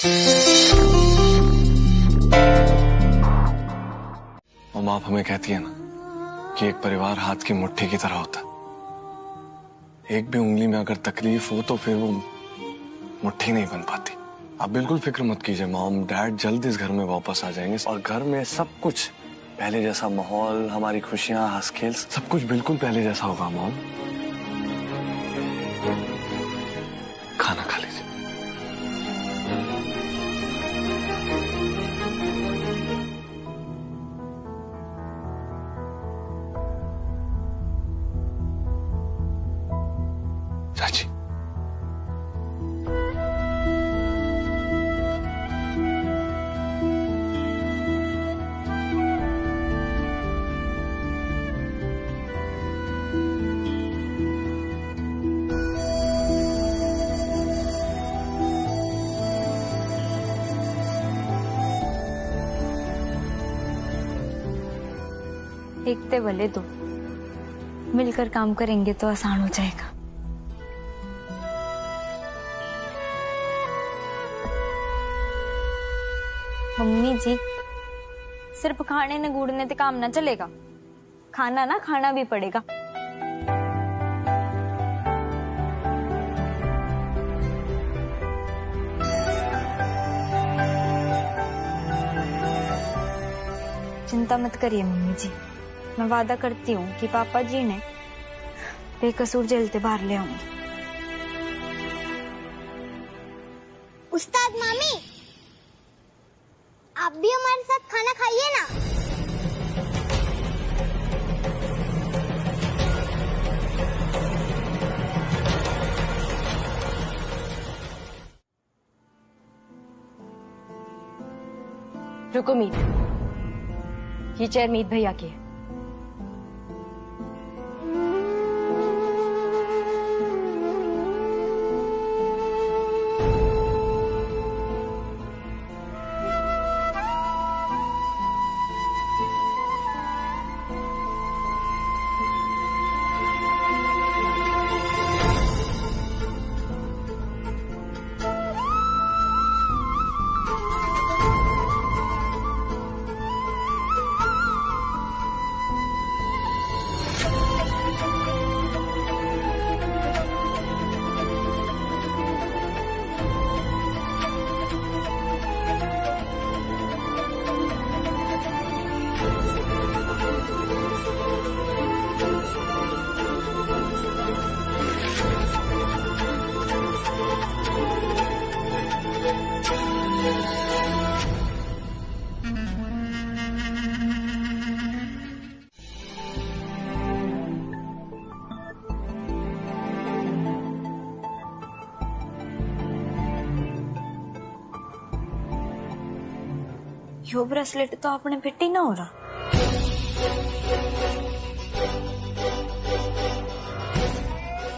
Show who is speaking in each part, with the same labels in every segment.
Speaker 1: और आप हमें कहती है ना कि एक परिवार हाथ की मुट्ठी की तरह होता है। एक भी उंगली में अगर तकलीफ हो तो फिर वो मुट्ठी नहीं बन पाती। आप बिल्कुल फिक्र मत कीजिए मॉम, डैड जल्द इस घर में वापस आ जाएंगे और घर में सब कुछ पहले जैसा, माहौल, हमारी खुशियां, हंस खेल, सब कुछ बिल्कुल पहले जैसा होगा मॉम। खाना खा लीजिए। चाची,
Speaker 2: देखते भले तो मिलकर काम करेंगे तो आसान हो जाएगा। मम्मी जी, सिर्फ खाने न गूड़ने से काम ना चलेगा, खाना ना खाना भी पड़ेगा। चिंता मत करिए मम्मी जी, मैं वादा करती हूँ कि पापा जी ने बेकसूर जेल से बाहर ले आऊंगी।
Speaker 3: उस्ताद मामी, आप भी हमारे साथ खाना खाइए ना।
Speaker 4: रुको मीत, ये चेयर मीत भैया की है।
Speaker 2: यो ब्रेसलेट तो अपने फिट ही ना हो रहा।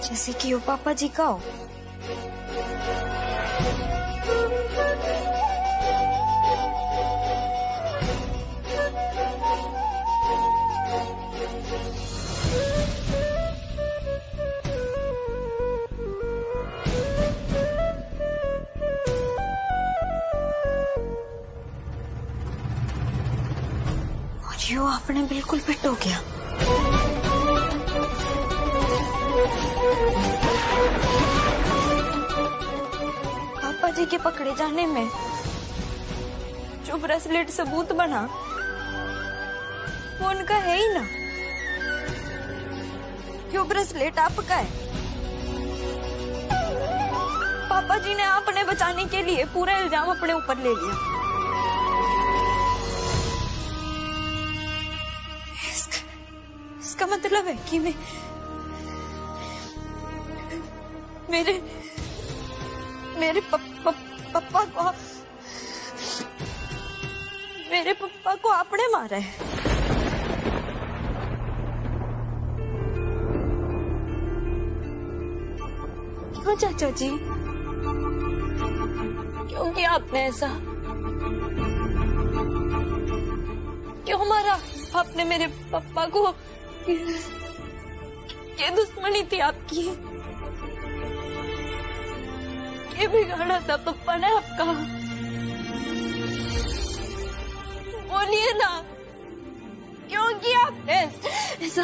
Speaker 2: जैसे कि यो पापा जी का हो। यो आपने बिल्कुल फिट हो गया। पापा जी के पकड़े जाने में जो ब्रेसलेट सबूत बना वो उनका है ही ना। यो ब्रेसलेट आपका है। पापा जी ने आपने बचाने के लिए पूरा इल्जाम अपने ऊपर ले लिया। इसका मतलब है कि मेरे पप्पा को आपने मारा है। क्यों चाचा जी, क्यों किया आपने ऐसा? क्यों मारा आपने मेरे पप्पा को? ये दुश्मनी थी आपकी, ये बिगाड़ा था पप्पा ने आपका।
Speaker 4: बोलिए ना, क्यों किया आपने ऐसा?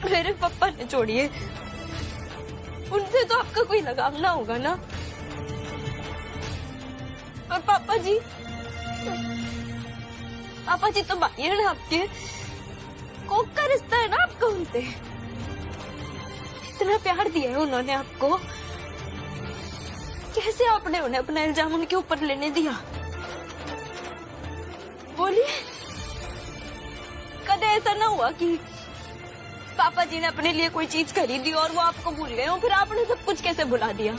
Speaker 4: मेरे पापा ने छोड़िए, उनसे तो आपका कोई लगाव ना होगा ना। और पापा जी तो भाई है ना आपके, कोक का रिश्ता है ना आपका उनसे। इतना प्यार दिया है उन्होंने आपको, कैसे आपने उन्हें अपना इल्जाम उनके ऊपर लेने दिया? बोलिए, कदे ऐसा ना हुआ कि पापा जी ने अपने लिए कोई चीज खरीदी और वो आपको भूल गए हो, फिर आपने सब कुछ कैसे भुला दिया?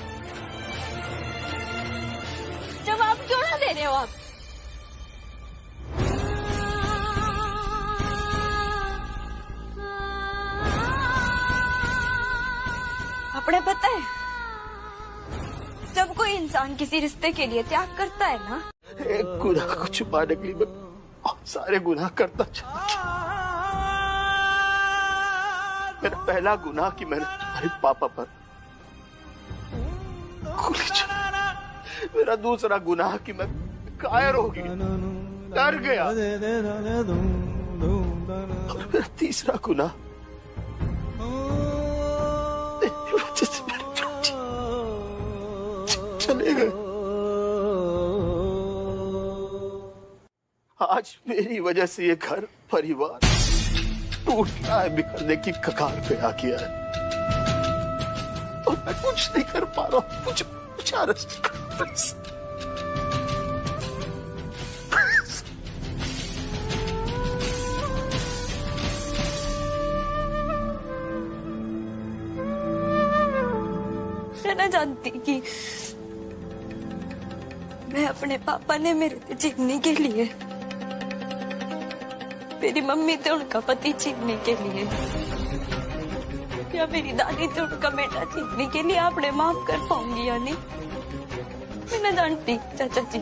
Speaker 4: जवाब क्यों ना दे रहे हो आप? आपने पता है, जब कोई इंसान किसी रिश्ते के लिए त्याग करता है ना,
Speaker 5: एक गुनाह को छुपाने के लिए मैं बहुत सारे गुनाह करता चला। मेरा पहला गुनाह कि मैंने तुम्हारे पापा पर गोली चलाई। मेरा दूसरा गुनाह कि मैं कायर हो गया, डर गया। और मेरा तीसरा गुनाह वजह से मेरे बच्चे चले गए। आज मेरी वजह से ये घर परिवार टूट रहा है, बिखरने की कगार पे आ गया है और मैं कुछ नहीं कर पा रहा हूं। मुझे
Speaker 4: मैं ना जानती कि मैं अपने पापा ने मेरे से छीनने के लिए, मेरी मम्मी थे उनका पति छीनने के लिए, या मेरी दादी थे उनका बेटा छीनने के लिए आपने माफ कर पाऊंगी या नहीं, मैं ना जानती चाचा जी।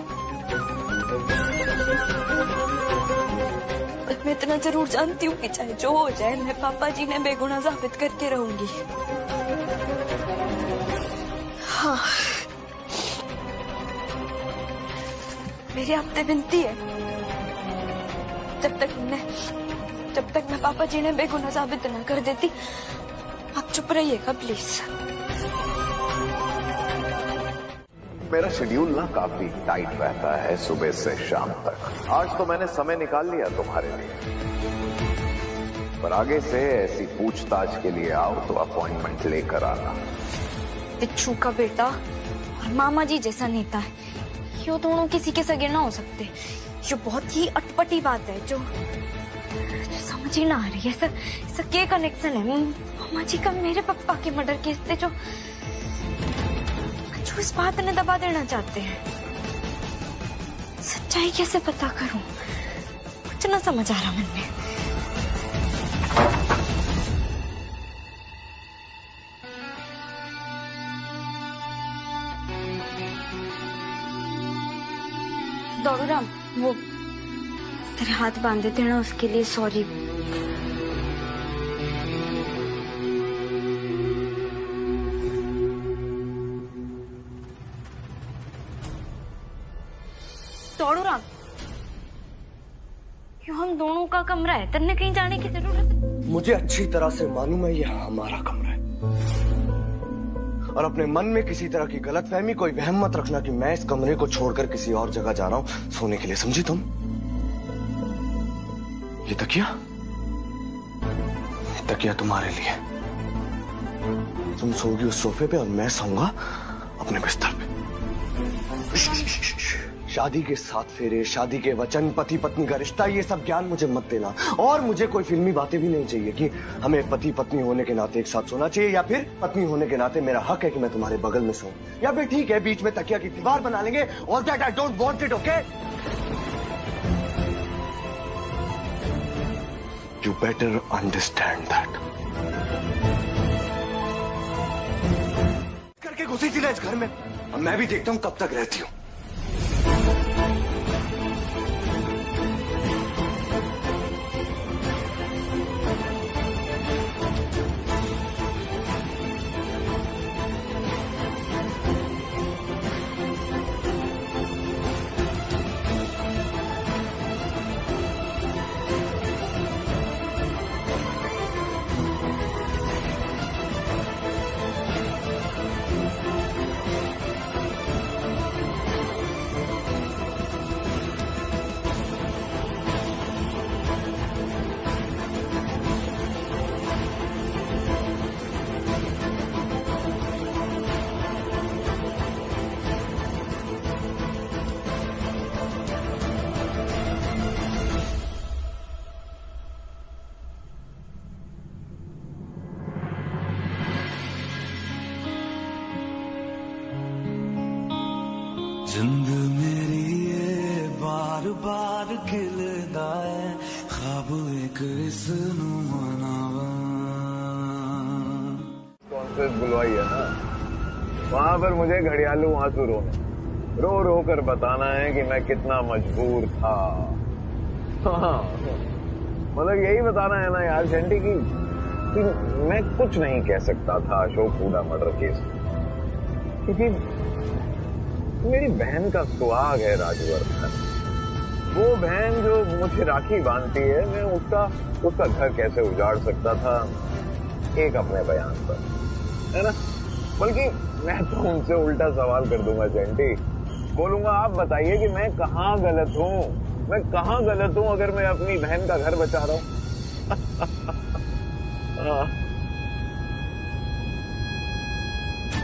Speaker 4: मैं इतना जरूर जानती हूँ कि चाहे जो हो जाए, मैं पापा जी ने बेगुनाह साबित करके रहूंगी। हाँ, मेरी आपसे विनती है, जब तक मैं पापा जी ने बेगुनाह साबित न कर देती, आप चुप रहिएगा प्लीज।
Speaker 6: मेरा शेड्यूल ना काफी टाइट रहता है सुबह से शाम तक। आज तो मैंने समय निकाल लिया तुम्हारे लिए, पर आगे से ऐसी पूछताछ के लिए आओ तो अपॉइंटमेंट लेकर आना।
Speaker 2: बिच्छू का बेटा और मामा जी जैसा नेता है, ये दोनों किसी के सगे ना हो सकते। ये बहुत ही अटपटी बात है जो समझ ही ना आ रही है। सर क्या कनेक्शन है मामा जी का मेरे पापा के मर्डर केस से, जो इस बात ने दबा देना चाहते हैं। सच्चाई कैसे पता करूं, कुछ ना समझ आ रहा मन में। दौड़ूराम, वो तेरे हाथ बांधे थे ना, उसके लिए सॉरी। दौड़ूराम, क्यों हम दोनों का कमरा है, तेरे कहीं जाने की जरूरत है?
Speaker 5: मुझे अच्छी तरह से मालूम है ये हमारा कमरा है, और अपने मन में किसी तरह की गलतफहमी, कोई वहम मत रखना कि मैं इस कमरे को छोड़कर किसी और जगह जा रहा हूं सोने के लिए, समझी तुम? ये तकिया तुम्हारे लिए। तुम सोगी उस सोफे पे और मैं सोऊंगा अपने बिस्तर पे। शादी के 7 फेरे, शादी के वचन, पति पत्नी का रिश्ता, ये सब ज्ञान मुझे मत देना। और मुझे कोई फिल्मी बातें भी नहीं चाहिए कि हमें पति पत्नी होने के नाते एक साथ सोना चाहिए, या फिर पत्नी होने के नाते मेरा हक है कि मैं तुम्हारे बगल में सोऊं, या फिर ठीक है बीच में तकिया की दीवार बना लेंगे। All that I don't want it, okay? You better understand that. करके घुसी थी ना इस घर में, अब मैं भी देखता हूं कब तक रहती हूं।
Speaker 7: जिंद मेरी ये बार बार खिलदा है ख्वाब एक इस नू मनावा।
Speaker 6: कॉन्फ्रेंस बुलवाई है ना, वहां पर मुझे घड़ियालू आंसू रो रो कर बताना है कि मैं कितना मजबूर था। हाँ, मतलब यही बताना है ना यार चंटी की कि मैं कुछ नहीं कह सकता था अशोक हुडा मर्डर केस, क्योंकि मेरी बहन का सुहाग है राजवर्धन। वो बहन जो मुझे राखी बांधती है, मैं उसका घर कैसे उजाड़ सकता था एक अपने बयान पर, है ना। बल्कि मैं तो उनसे उल्टा सवाल कर दूंगा चंटी, बोलूंगा आप बताइए कि मैं कहाँ गलत हूँ अगर मैं अपनी बहन का घर बचा रहा हूँ।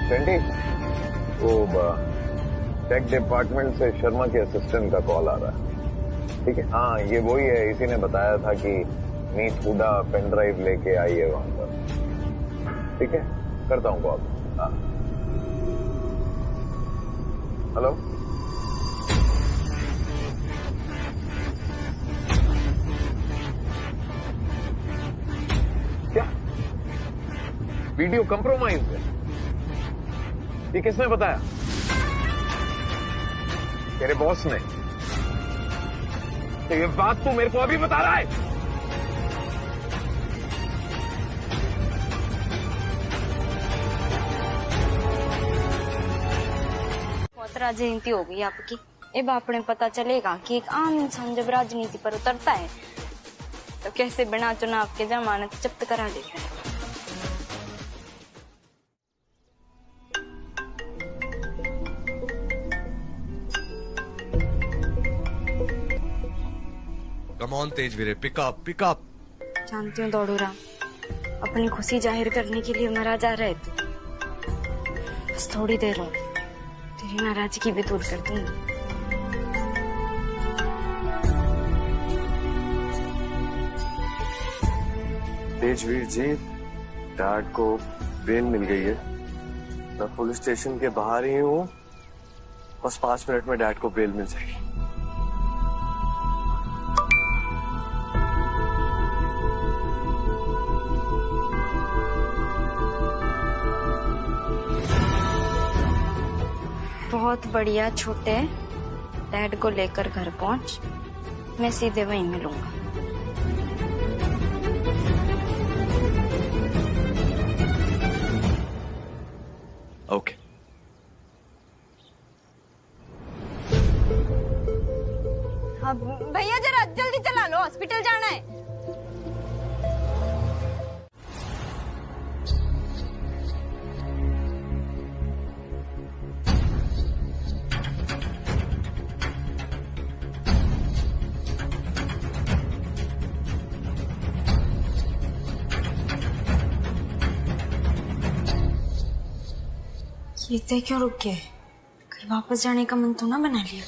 Speaker 6: चंटी, वो टेक डिपार्टमेंट से शर्मा के असिस्टेंट का कॉल आ रहा है, ठीक है। हाँ, ये वही है, इसी ने बताया था कि मीत हुडा पेन ड्राइव लेके आई है वहां पर, ठीक है। करता हूँ कॉल। हाँ, हेलो, क्या वीडियो कंप्रोमाइज है? ये किसने बताया? तेरे बॉस ने? तो ये बात तू मेरे को अभी बता रहा है?
Speaker 2: बहुत जयंती हो गई आपकी। अब आपने पता चलेगा कि एक आम इंसान जब राजनीति पर उतरता है तो कैसे बिना चुनाव के जमानत जब्त करा लेता है।
Speaker 8: Come on Tej Veere, pickup pickup.
Speaker 2: जानती हूँ दौड़ू राम, अपनी खुशी जाहिर करने के लिए मरा जा रहे थे। बस थोड़ी देर और तेरी नाराजगी भी दूर कर दूंगी।
Speaker 5: तेजवीर जी, डैड को बेल मिल गई है। मैं पुलिस स्टेशन के बाहर ही हूँ, बस 5 मिनट में डैड को बेल मिल जाएगी।
Speaker 2: बहुत बढ़िया छोटे, डैड को लेकर घर पहुंच, मैं सीधे वहीं मिलूंगा।
Speaker 1: ओके।
Speaker 2: हाँ भैया, जरा जल्दी चला लो, हॉस्पिटल जाना है। ये तय क्यों रुक गए? कहीं वापस जाने का मन तो ना बना लिया?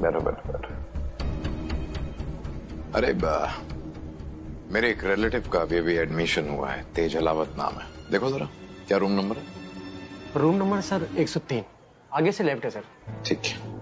Speaker 6: बैठो। अरे मेरे एक रिलेटिव का अभी एडमिशन हुआ है, तेज हलावत नाम है। देखो जरा, क्या रूम नंबर है?
Speaker 9: रूम नंबर सर 103, आगे से लेफ्ट है सर।
Speaker 6: ठीक है।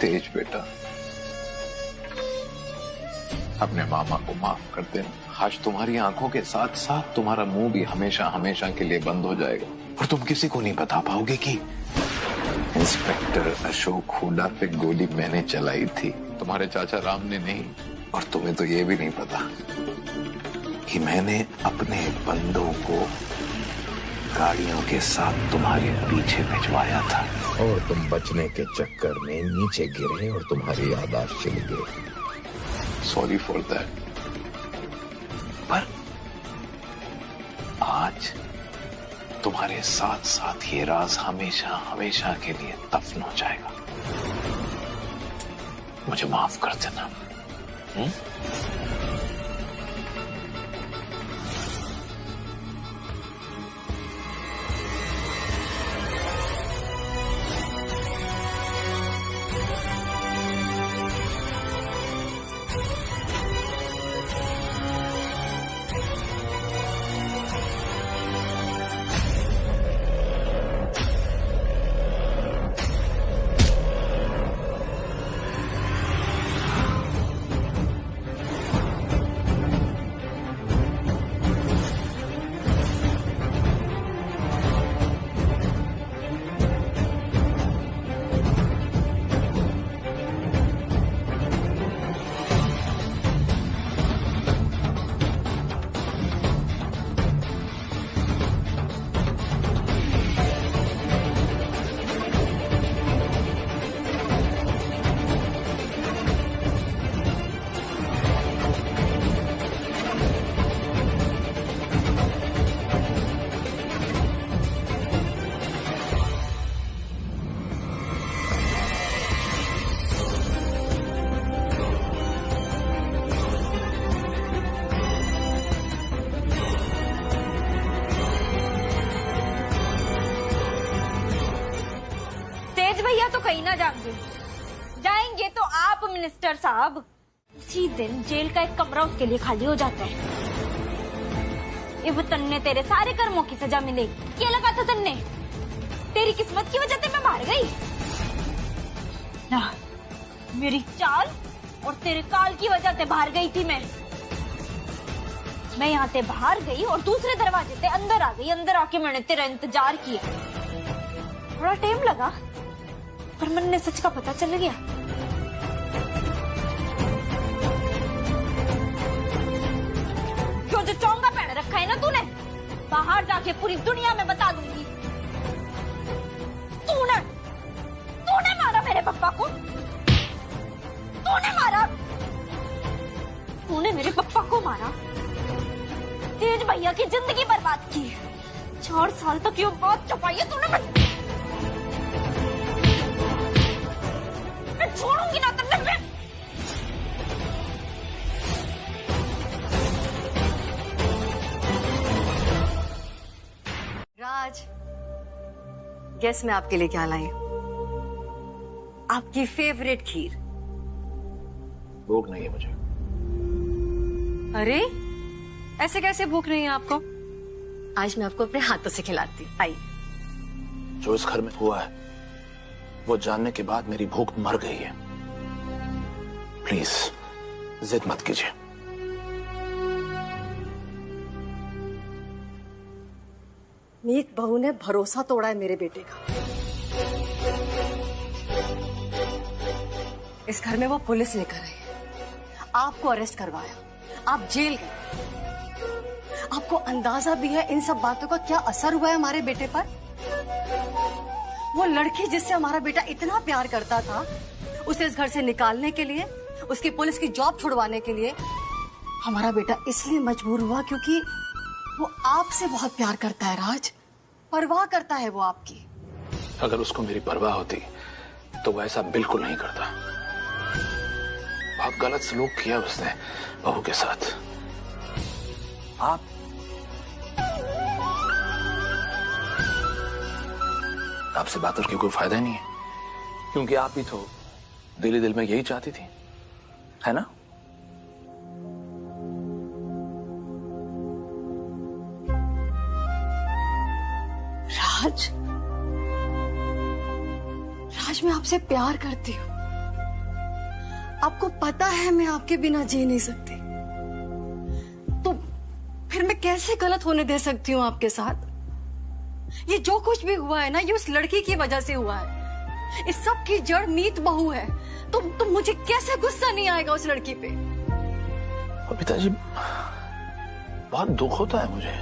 Speaker 6: तेज बेटा, अपने मामा को माफ कर देना। आज तुम्हारी आंखों के साथ साथ तुम्हारा मुंह भी हमेशा हमेशा के लिए बंद हो जाएगा और तुम किसी को नहीं बता पाओगे कि इंस्पेक्टर अशोक हुड्डा पे गोली मैंने चलाई थी, तुम्हारे चाचा राम ने नहीं। और तुम्हें तो ये भी नहीं पता कि मैंने अपने बंदों को गाड़ियों के साथ तुम्हारे पीछे भिजवाया था और तुम बचने के चक्कर में नीचे गिरे और तुम्हारी याददाश्त चली गई। Sorry for that. पर आज तुम्हारे साथ साथ ये राज हमेशा हमेशा के लिए दफन हो जाएगा। मुझे माफ कर देना।
Speaker 2: भैया तो कहीं ना जाएंगे, जाएंगे तो आप मिनिस्टर साहब। उसी दिन जेल का एक कमरा उसके लिए खाली हो जाता है। ये वो तन्ने तेरे सारे कर्मों की सजा मिलेगी। क्या लगा था तन्ने? तेरी किस्मत की वजह से मैं बाहर गई ना, मेरी चाल और तेरे काल की वजह से बाहर गई थी मैं यहाँ से बाहर गई और दूसरे दरवाजे से अंदर आ गई। अंदर आके मैंने तेरा इंतजार किया। थोड़ा टाइम लगा पर मन ने सच का पता चल गया। जो चोंगा पहन रखा है ना तूने, बाहर जाके पूरी दुनिया में बता दूंगी। तूने मारा मेरे पापा को, तूने मारा, तूने मेरे पापा को मारा। तेज भैया की जिंदगी बर्बाद की। 4 साल तक ये बात छुपाई है तूने। मैं छोड़ूंगी ना तुमने।
Speaker 10: राज, गेस मैं आपके लिए क्या लाई? आपकी फेवरेट खीर।
Speaker 6: भूख नहीं है मुझे।
Speaker 10: अरे ऐसे कैसे भूख नहीं है आपको? आज मैं आपको अपने हाथों से खिलाती हूँ। आइए।
Speaker 11: जो इस घर में हुआ है वो जानने के बाद मेरी भूख मर गई है। प्लीज जिद मत कीजिए।
Speaker 10: नीत बहू ने भरोसा तोड़ा है मेरे बेटे का। इस घर में वो पुलिस लेकर आई है, आपको अरेस्ट करवाया, आप जेल गए। आपको अंदाजा भी है इन सब बातों का क्या असर हुआ है हमारे बेटे पर? वो लड़की जिससे हमारा बेटा इतना प्यार करता था, उसे इस घर से निकालने के लिए, उसकी पुलिस की जॉब छुड़वाने के लिए हमारा बेटा इसलिए मजबूर हुआ क्योंकि वो आपसे बहुत प्यार करता है। राज, परवाह करता है वो आपकी।
Speaker 11: अगर उसको मेरी परवाह होती तो वो ऐसा बिल्कुल नहीं करता। बहुत गलत सलूक किया उसने बहू के साथ। आपसे बात करके कोई फायदा ही नहीं है, क्योंकि आप ही तो दिल ही दिल में यही चाहती थी, है ना?
Speaker 10: राज, राज मैं आपसे प्यार करती हूँ। आपको पता है मैं आपके बिना जी नहीं सकती, तो फिर मैं कैसे गलत होने दे सकती हूँ आपके साथ? ये जो कुछ भी हुआ है ना, ये उस लड़की की वजह से हुआ है। इस सब की जड़ मीत बहू है। तो मुझे कैसे गुस्सा नहीं आएगा उस लड़की पे?
Speaker 11: पिताजी, बहुत दुख होता है मुझे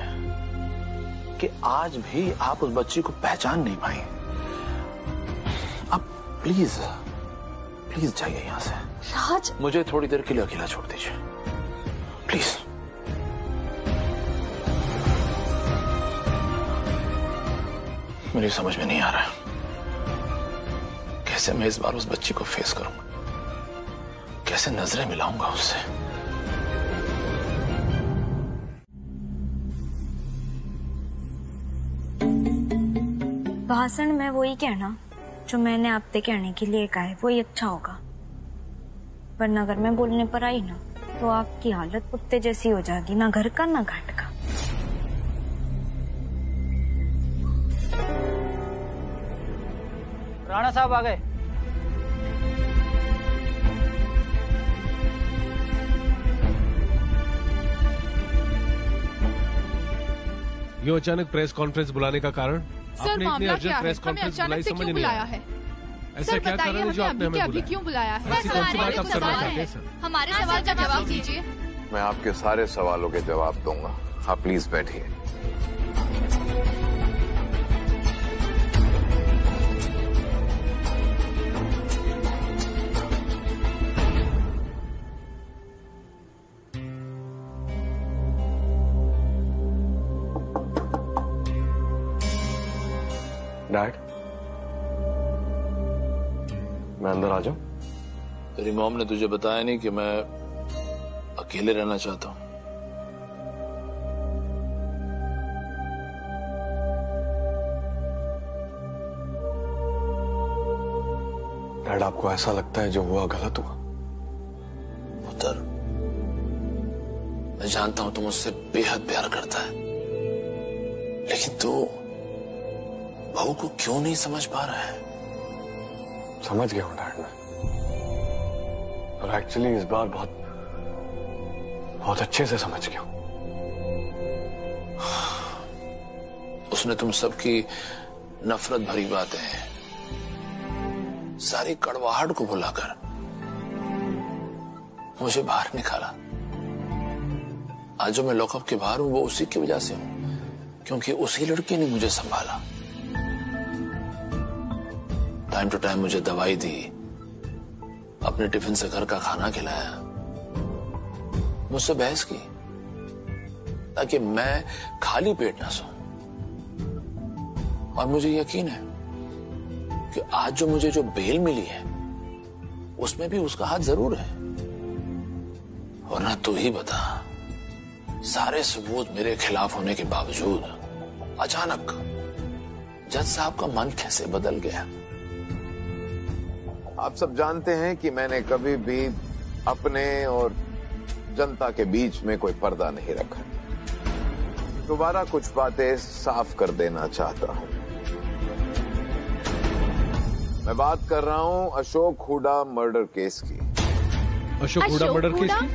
Speaker 11: कि आज भी आप उस बच्ची को पहचान नहीं पाई। आप प्लीज प्लीज जाइए यहां से।
Speaker 10: राज,
Speaker 11: मुझे थोड़ी देर के लिए अकेला छोड़ दीजिए प्लीज। मेरी समझ में नहीं आ रहा कैसे मैं इस बार उस बच्ची को फेस करूंगा, कैसे नजरें मिलाऊंगा उससे।
Speaker 2: भाषण में वही कहना जो मैंने आपसे कहने के लिए कहा है, वही अच्छा होगा। वरना अगर मैं बोलने पर आई ना, तो आपकी हालत कुत्ते जैसी हो जाएगी, ना घर का ना घाट का।
Speaker 9: राणा साहब आ गए।
Speaker 8: यूं अचानक प्रेस कॉन्फ्रेंस बुलाने का कारण?
Speaker 12: सर,
Speaker 8: आपने इतनी अर्जेंट प्रेस कॉन्फ्रेंस बुलाई, समझ नहीं आया
Speaker 12: है।
Speaker 8: ऐसा क्या कारण है जो आपने हमें बुलाया?
Speaker 12: क्यों बुलाया है?
Speaker 8: ऐसी कौन सी बात आप करना चाहते हैं सर?
Speaker 12: हमारे सवाल का जवाब दीजिए।
Speaker 6: मैं आपके सारे सवालों के जवाब दूंगा, आप प्लीज बैठिए।
Speaker 5: डैड, मैं अंदर आ जाऊं?
Speaker 11: तेरी मॉम ने तुझे बताया नहीं कि मैं अकेले रहना चाहता हूं?
Speaker 5: डैड, आपको ऐसा लगता है जो हुआ गलत हुआ?
Speaker 11: पुत्र, मैं जानता हूं तुम मुझसे बेहद प्यार करता है, लेकिन तू बहू को क्यों नहीं समझ पा रहा है?
Speaker 5: समझ गया हूं डैड मैं, और एक्चुअली इस बार बहुत अच्छे से समझ गया हूं।
Speaker 11: उसने तुम सबकी नफरत भरी बातें, सारी कड़वाहट को भुलाकर मुझे बाहर निकाला। आज जो मैं लॉकअप के बाहर हूं वो उसी की वजह से हूं, क्योंकि उसी लड़की ने मुझे संभाला, टाइम टू टाइम मुझे दवाई दी, अपने टिफिन से घर का खाना खिलाया, मुझसे बहस की ताकि मैं खाली पेट ना सोऊं। और मुझे यकीन है कि आज जो मुझे जो बेल मिली है उसमें भी उसका हाथ जरूर है। वरना तू ही बता, सारे सबूत मेरे खिलाफ होने के बावजूद अचानक जज साहब का मन कैसे बदल गया?
Speaker 6: आप सब जानते हैं कि मैंने कभी भी अपने और जनता के बीच में कोई पर्दा नहीं रखा। दोबारा कुछ बातें साफ कर देना चाहता हूं। मैं बात कर रहा हूं अशोक हुडा मर्डर केस की।
Speaker 8: अशोक हुडा मर्डर केस की?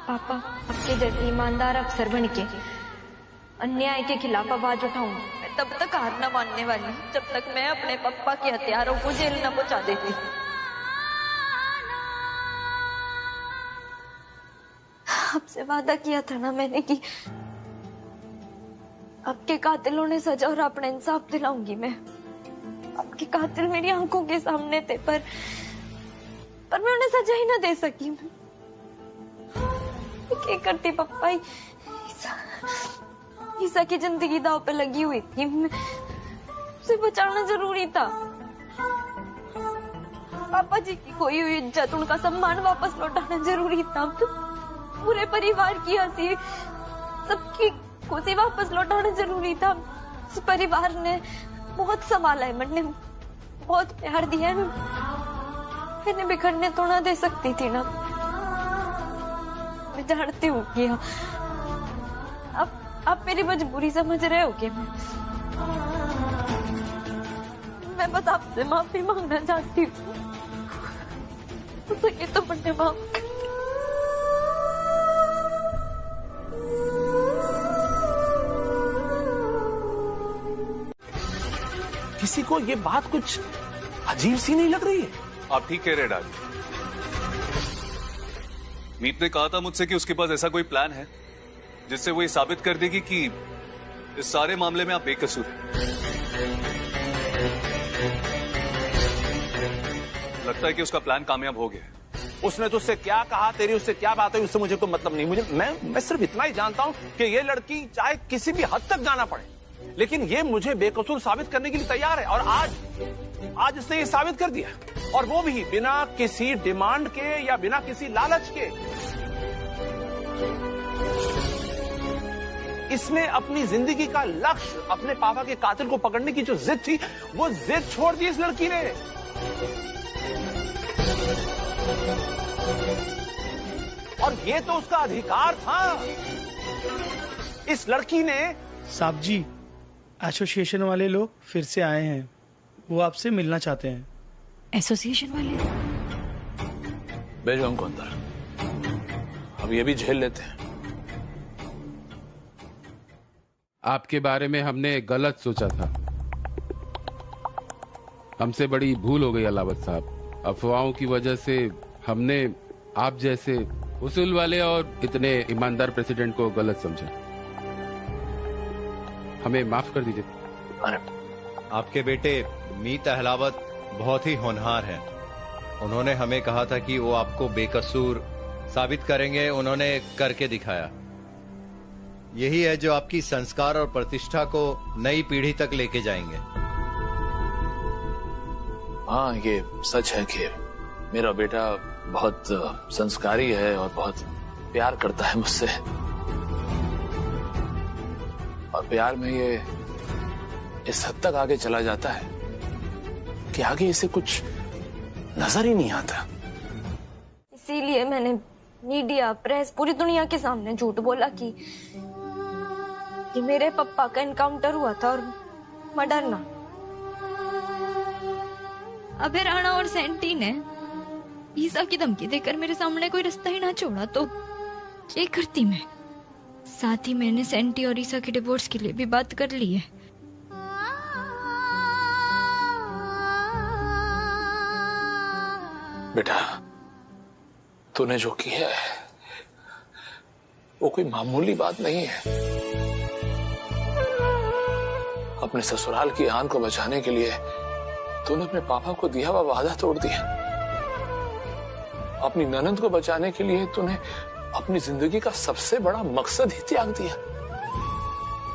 Speaker 2: पापा, आपके जैसे ईमानदार अफसर बन के अन्याय के खिलाफ आवाज उठाऊं, मैं तब तक हार न मानने वाली जब तक मैं अपने पापा के हत्यारों को जेल न पहुंचा देती। आपसे वादा किया था ना मैंने कि आपके कातिलों ने सजा और अपना इंसाफ दिलाऊंगी मैं। आपके कातिल मेरी आंखों के सामने थे, पर मैं उन्हें सजा ही ना दे सकी। क्या करती पप्पा? ईसा की जिंदगी दांव पे लगी हुई थी, उसे बचाना जरूरी था। पापा जी की खोई हुई इज्जत, उनका सम्मान वापस लौटाना जरूरी था। पूरे परिवार की हंसी, सबकी खुशी वापस लौटाना जरूरी था। उस परिवार ने बहुत संभाला है, मैंने बहुत प्यार दिया है, मैंने बिखरने तो ना दे सकती थी ना। मैं जानती हूँ कि आप मेरी मजबूरी समझ रहे हो कि मैं बस आपसे माफी मांगना चाहती हूँ।
Speaker 4: तो ये तो बड़े माफ कर।
Speaker 11: किसी को ये बात कुछ अजीब सी नहीं लग रही है?
Speaker 13: आप ठीक कह रहे हैं डैड। मीत ने कहा था मुझसे कि उसके पास ऐसा कोई प्लान है जिससे वो ये साबित कर देगी कि इस सारे मामले में आप बेकसूर हैं। लगता है कि उसका प्लान कामयाब हो गया है।
Speaker 11: उसने तो उससे क्या कहा, तेरी उससे क्या बात है, उससे मुझे कोई मतलब नहीं। मैं सिर्फ इतना ही जानता हूं कि ये लड़की चाहे किसी भी हद तक जाना पड़े, लेकिन ये मुझे बेकसूर साबित करने के लिए तैयार है। और आज इसने ये साबित कर दिया, और वो भी बिना किसी डिमांड के या बिना किसी लालच के। इसने अपनी जिंदगी का लक्ष्य, अपने पापा के कातिल को पकड़ने की जो जिद थी, वो जिद छोड़ दी इस लड़की ने। और ये तो उसका अधिकार था। इस लड़की ने।
Speaker 14: साहब जी, एसोसिएशन वाले लोग फिर से आए हैं, वो आपसे मिलना चाहते हैं।
Speaker 4: एसोसिएशन वाले?
Speaker 11: भेजो हमको अंदर, अब ये भी झेल लेते हैं।
Speaker 15: आपके बारे में हमने गलत सोचा था। हमसे बड़ी भूल हो गई अलावत साहब। अफवाहों की वजह से हमने आप जैसे उसूल वाले और इतने ईमानदार प्रेसिडेंट को गलत समझा। हमें माफ कर दीजिए।
Speaker 16: आपके बेटे मीत अहलावत बहुत ही होनहार हैं। उन्होंने हमें कहा था कि वो आपको बेकसूर साबित करेंगे, उन्होंने करके दिखाया। यही है जो आपकी संस्कार और प्रतिष्ठा को नई पीढ़ी तक लेके जाएंगे।
Speaker 11: हाँ, ये सच है कि मेरा बेटा बहुत संस्कारी है और बहुत प्यार करता है मुझसे। और प्यार में ये इस हद तक आगे चला जाता है कि आगे इसे कुछ नजर ही नहीं आता।
Speaker 4: इसीलिए मैंने मीडिया, प्रेस, पूरी दुनिया के सामने झूठ बोला कि मेरे पापा का एनकाउंटर हुआ था और मर्डर ना।
Speaker 2: अबे राणा और सेंटी ने ईसा की धमकी देकर मेरे सामने कोई रास्ता ही ना छोड़ा तो ये करती मैं। साथ ही मैंने सेंटी और ईसा के डिवोर्स के लिए भी बात कर ली है।
Speaker 11: बेटा, तूने जो किया है वो कोई मामूली बात नहीं है। अपने ससुराल की आन को बचाने के लिए तूने अपने पापा को दिया हुआ वादा तोड़ दिया। अपनी ननद को बचाने के लिए तूने अपनी जिंदगी का सबसे बड़ा मकसद ही त्याग दिया।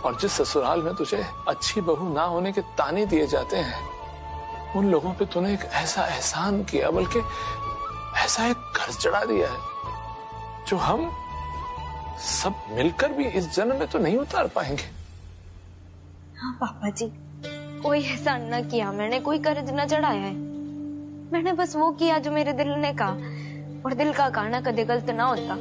Speaker 11: और जिस ससुराल में तुझे अच्छी बहू ना होने के ताने दिए जाते हैं, उन लोगों पे तूने एक ऐसा एहसान किया, बल्कि ऐसा एक कर्ज चढ़ा दिया है जो हम सब मिलकर भी इस जन्म में तो नहीं उतार पाएंगे।
Speaker 4: हाँ पापा जी, कोई एहसान ना किया मैंने, कोई कर्ज ना चढ़ाया है। मैंने बस वो किया जो मेरे दिल ने कहा, और दिल का कहना कभी गलत ना होता।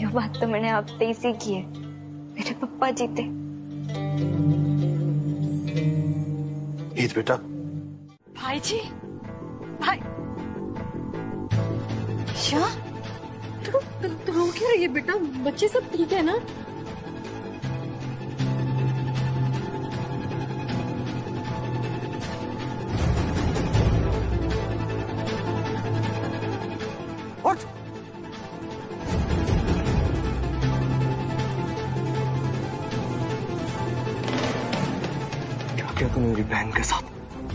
Speaker 4: यह बात तो मैंने आपसे ही सीखी है, मेरे पप्पा जी थे।
Speaker 5: ईद बेटा।
Speaker 10: भाई जी, भाई क्या तू रो क्यों रही है बेटा? बच्चे सब ठीक है ना?
Speaker 5: उठ। क्या किया तूने मेरी बहन के साथ?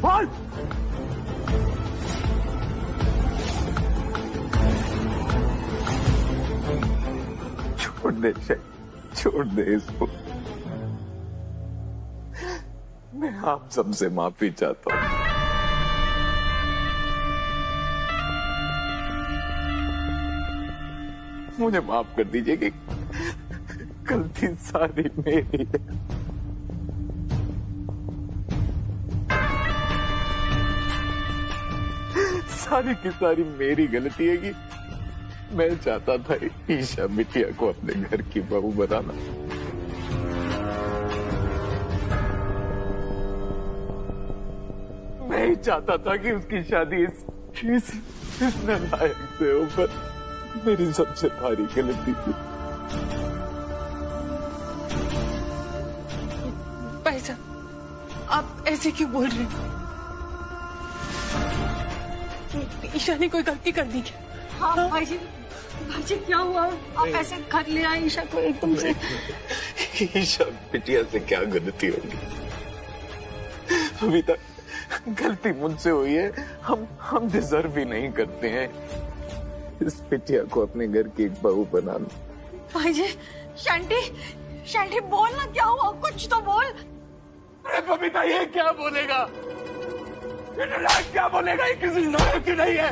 Speaker 5: बोल।
Speaker 6: छोड़ दे शेख, छोड़ दे इसको। मैं आप सबसे माफी चाहता हूं। मुझे माफ कर दीजिए कि गलती सारी मेरी है। सारी की सारी मेरी गलती है कि मैं चाहता था ईशा बिटिया को अपने घर की बहू बनाना। नहीं चाहता था कि उसकी शादी इस नालायक से हो, पर मेरी सबसे भारी गलती थी।
Speaker 12: भाई साहब, आप ऐसे क्यों बोल रहे हैं? ईशा ने कोई गलती कर दी क्या?
Speaker 10: हाँ भाई जी क्या हुआ? आप ऐसे घर ले आए ईशा को एकदम से?
Speaker 6: ईशा बिटिया से क्या गलती होगी? अभी तक गलती मुझसे हुई है। हम डिजर्व ही नहीं करते हैं इस बिटिया को अपने घर की एक बहू बनाना।
Speaker 10: भाई जी, शांति बोल ना, क्या हुआ? कुछ तो बोल।
Speaker 6: अरे बबीता, ये क्या बोलेगा? क्या बोलेगा? ये किसी नायक की नहीं है।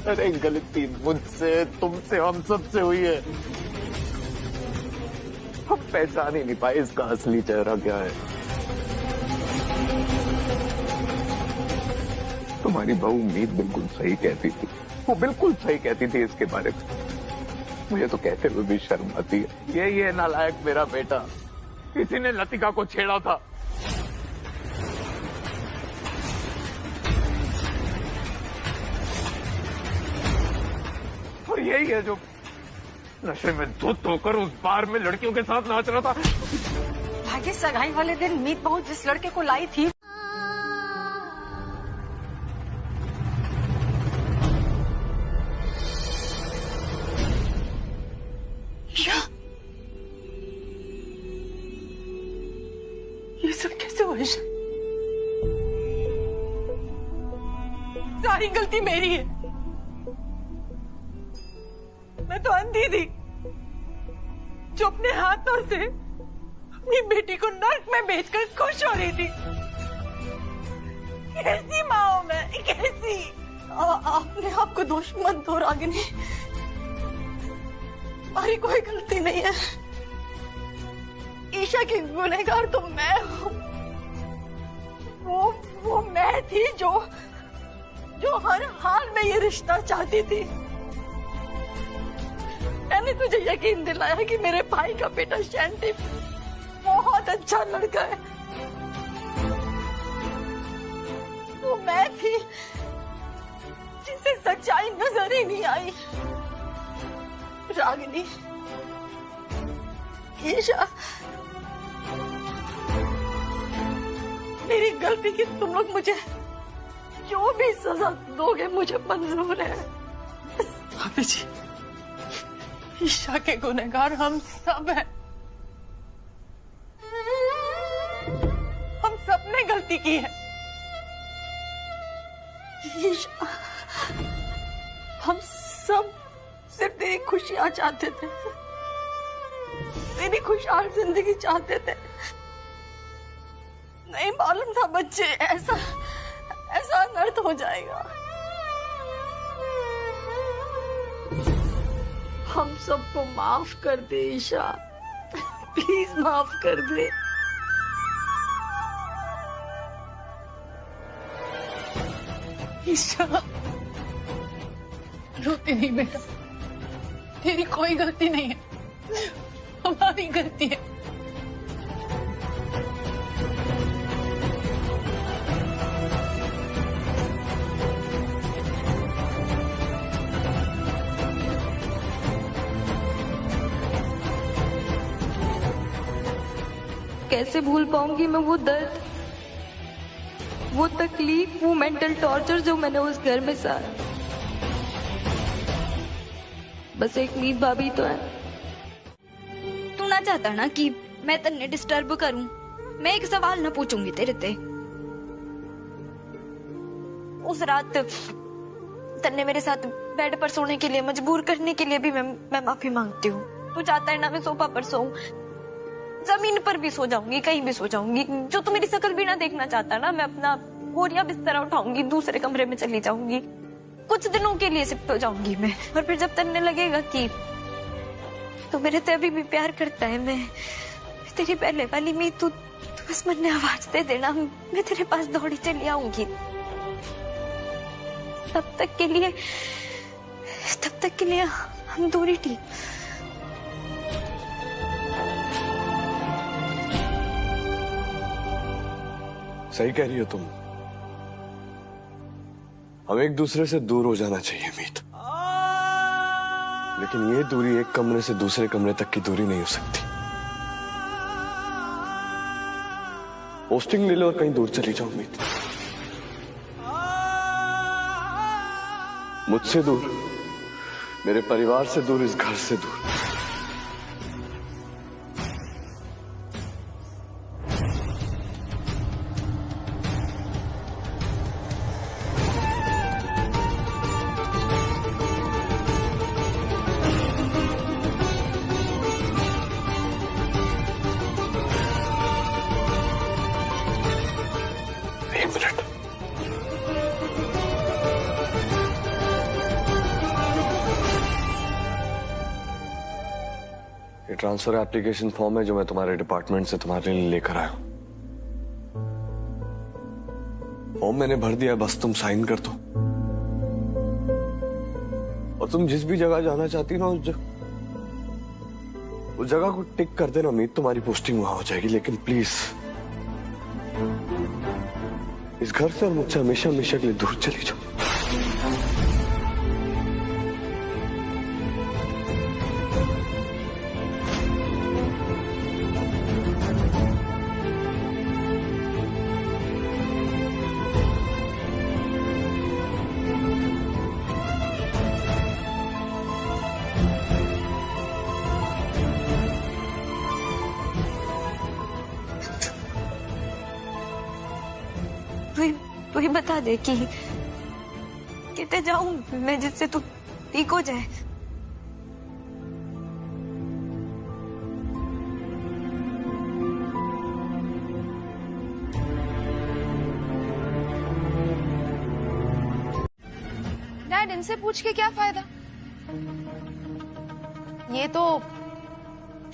Speaker 6: अरे गलती मुझसे, तुमसे, हम सबसे हुई है। हम पहचान ही नहीं पाए इसका असली चेहरा क्या है। तुम्हारी बहू मीत बिल्कुल सही कहती थी, वो बिल्कुल सही कहती थी इसके बारे में। मुझे तो कहते हुए भी शर्म आती है। ये नालायक मेरा बेटा, किसी ने लतिका को छेड़ा था। और यही है जो नशे में धुत होकर उस बार में लड़कियों के साथ नाच रहा था।
Speaker 10: भाग्य सगाई वाले दिन मीत बहू जिस लड़के को लाई थी,
Speaker 12: ये सब कैसे हुआ? सारी गलती मेरी है। मैं तो अंधी थी जो अपने हाथों से अपनी बेटी को नर्क में बेचकर खुश हो रही थी। कैसी माँ हूं मैं, कैसी? आपने आपको दोष मत दो रागिनी, हमारी कोई गलती नहीं है। ईशा की गुनहगार तो मैं हूँ। वो मैं थी जो हर हाल में ये रिश्ता चाहती थी। मैंने तुझे यकीन दिलाया कि मेरे भाई का बेटा शांति बहुत अच्छा लड़का है। वो मैं थी जिसे सच्चाई नजर ही नहीं आई। रागिनी, ईशा, मेरी गलती की तुम लोग मुझे जो भी सजा दोगे मुझे मंजूर है। भाभी जी, ईशा के गुनहगार हम सब हैं। हम सब ने गलती की है। ईशा, हम सब सिर्फ तेरी खुशियां चाहते थे, तेरी खुशहाल जिंदगी चाहते थे। नहीं मालूम था बच्चे ऐसा अनर्थ हो जाएगा। हम सबको माफ कर दे ईशा, प्लीज माफ कर दे। ईशा, रोती नहीं बेटा, तेरी कोई गलती नहीं है, हमारी गलती है।
Speaker 4: कैसे भूल पाऊंगी मैं वो दर्द, वो तकलीफ, वो मेंटल टॉर्चर जो मैंने उस घर में सहा। बस एक मीत भाभी तो है।
Speaker 2: तू ना चाहता ना कि मैं तन्ने डिस्टर्ब करूं। मैं एक सवाल ना पूछूंगी तेरे ते। उस रात तन्ने मेरे साथ बेड पर सोने के लिए मजबूर करने के लिए भी मैं माफी मांगती हूँ। तू चाहता है ना मैं सोफा पर सोऊं, जमीन पर भी सो जाऊंगी, कहीं भी सो जाऊंगी। जो तू मेरी शक्ल भी ना देखना चाहता ना, मैं अपना बोरिया बिस्तर उठाऊंगी, दूसरे कमरे में चली जाऊंगी, कुछ दिनों के लिए शिफ्ट हो जाऊंगी मैं। और फिर जब तन्ने लगेगा कि तो मेरे ते अभी भी प्यार करता है, मैं तेरी पहले वाली मीत, तू बस मन ने आवाज दे देना, मैं तेरे पास दौड़ी चली आऊंगी। तब तक के लिए हम दूरी ठीक।
Speaker 1: सही कह रही हो तुम। हम एक दूसरे से दूर हो जाना चाहिए मीत, लेकिन ये दूरी एक कमरे से दूसरे कमरे तक की दूरी नहीं हो सकती। पोस्टिंग ले लो और कहीं दूर चली जाओ मीत, मुझसे दूर, मेरे परिवार से दूर, इस घर से दूर। ये ट्रांसफर एप्लीकेशन फॉर्म है जो मैं तुम्हारे डिपार्टमेंट से तुम्हारे लिए लेकर आया हूं। फॉर्म मैंने भर दिया, बस तुम साइन कर दो और तुम जिस भी जगह जाना चाहती ना उस जगह को टिक कर देना मीत, तुम्हारी पोस्टिंग वहां हो जाएगी। लेकिन प्लीज इस घर से और मुझसे हमेशा हमेशा के लिए दूर चली जाओ।
Speaker 4: तू ही बता दे कि कितने जाऊं मैं जिससे तू ठीक हो जाए।
Speaker 17: डैड, इनसे पूछ के क्या फायदा? ये तो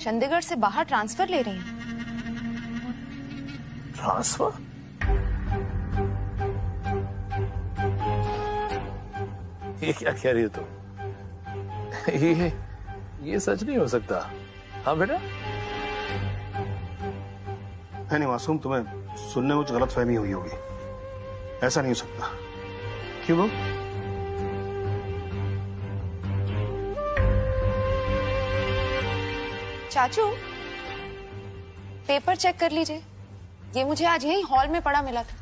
Speaker 17: चंडीगढ़ से बाहर ट्रांसफर ले रही हैं।
Speaker 11: ट्रांसफर? ये क्या कह रही हो तुम? ये सच नहीं हो सकता। हाँ बेटा?
Speaker 18: नहीं मासूम, तुम्हें सुनने में कुछ गलतफहमी हुई होगी। ऐसा नहीं हो सकता। क्यों वो?
Speaker 17: चाचू, पेपर चेक कर लीजिए। ये मुझे आज यही हॉल में पड़ा मिला था।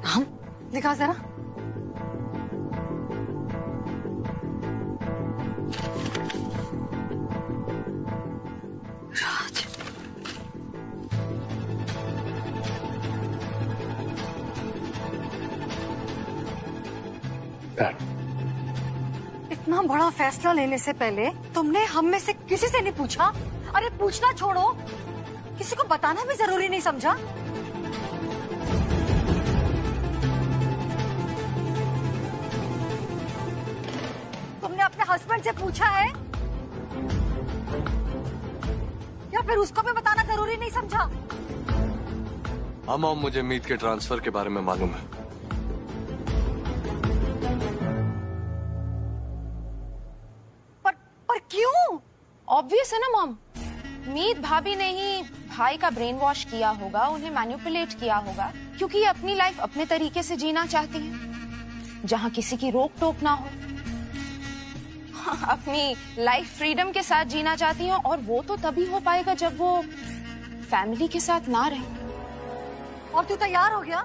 Speaker 10: हम दिखा जरा। राज, इतना बड़ा फैसला लेने से पहले तुमने हम में से किसी से नहीं पूछा? अरे पूछना छोड़ो, किसी को बताना भी जरूरी नहीं समझा? तुमने अपने हस्बैंड से पूछा है या फिर उसको भी बताना जरूरी नहीं समझा?
Speaker 1: हाँ मॉम, मुझे मीत के ट्रांसफर के बारे में मालूम है।
Speaker 17: पर क्यों? ऑब्वियस है ना मॉम। मीत भाभी ने ही भाई का ब्रेन वॉश किया होगा, उन्हें मैनिपुलेट किया होगा, क्योंकि ये अपनी लाइफ अपने तरीके से जीना चाहती हैं, जहाँ किसी की रोक टोक ना हो। अपनी लाइफ फ्रीडम के साथ जीना चाहती हैं, और वो तो तभी हो पाएगा जब वो फैमिली के साथ ना रहे।
Speaker 10: और तू तैयार हो गया?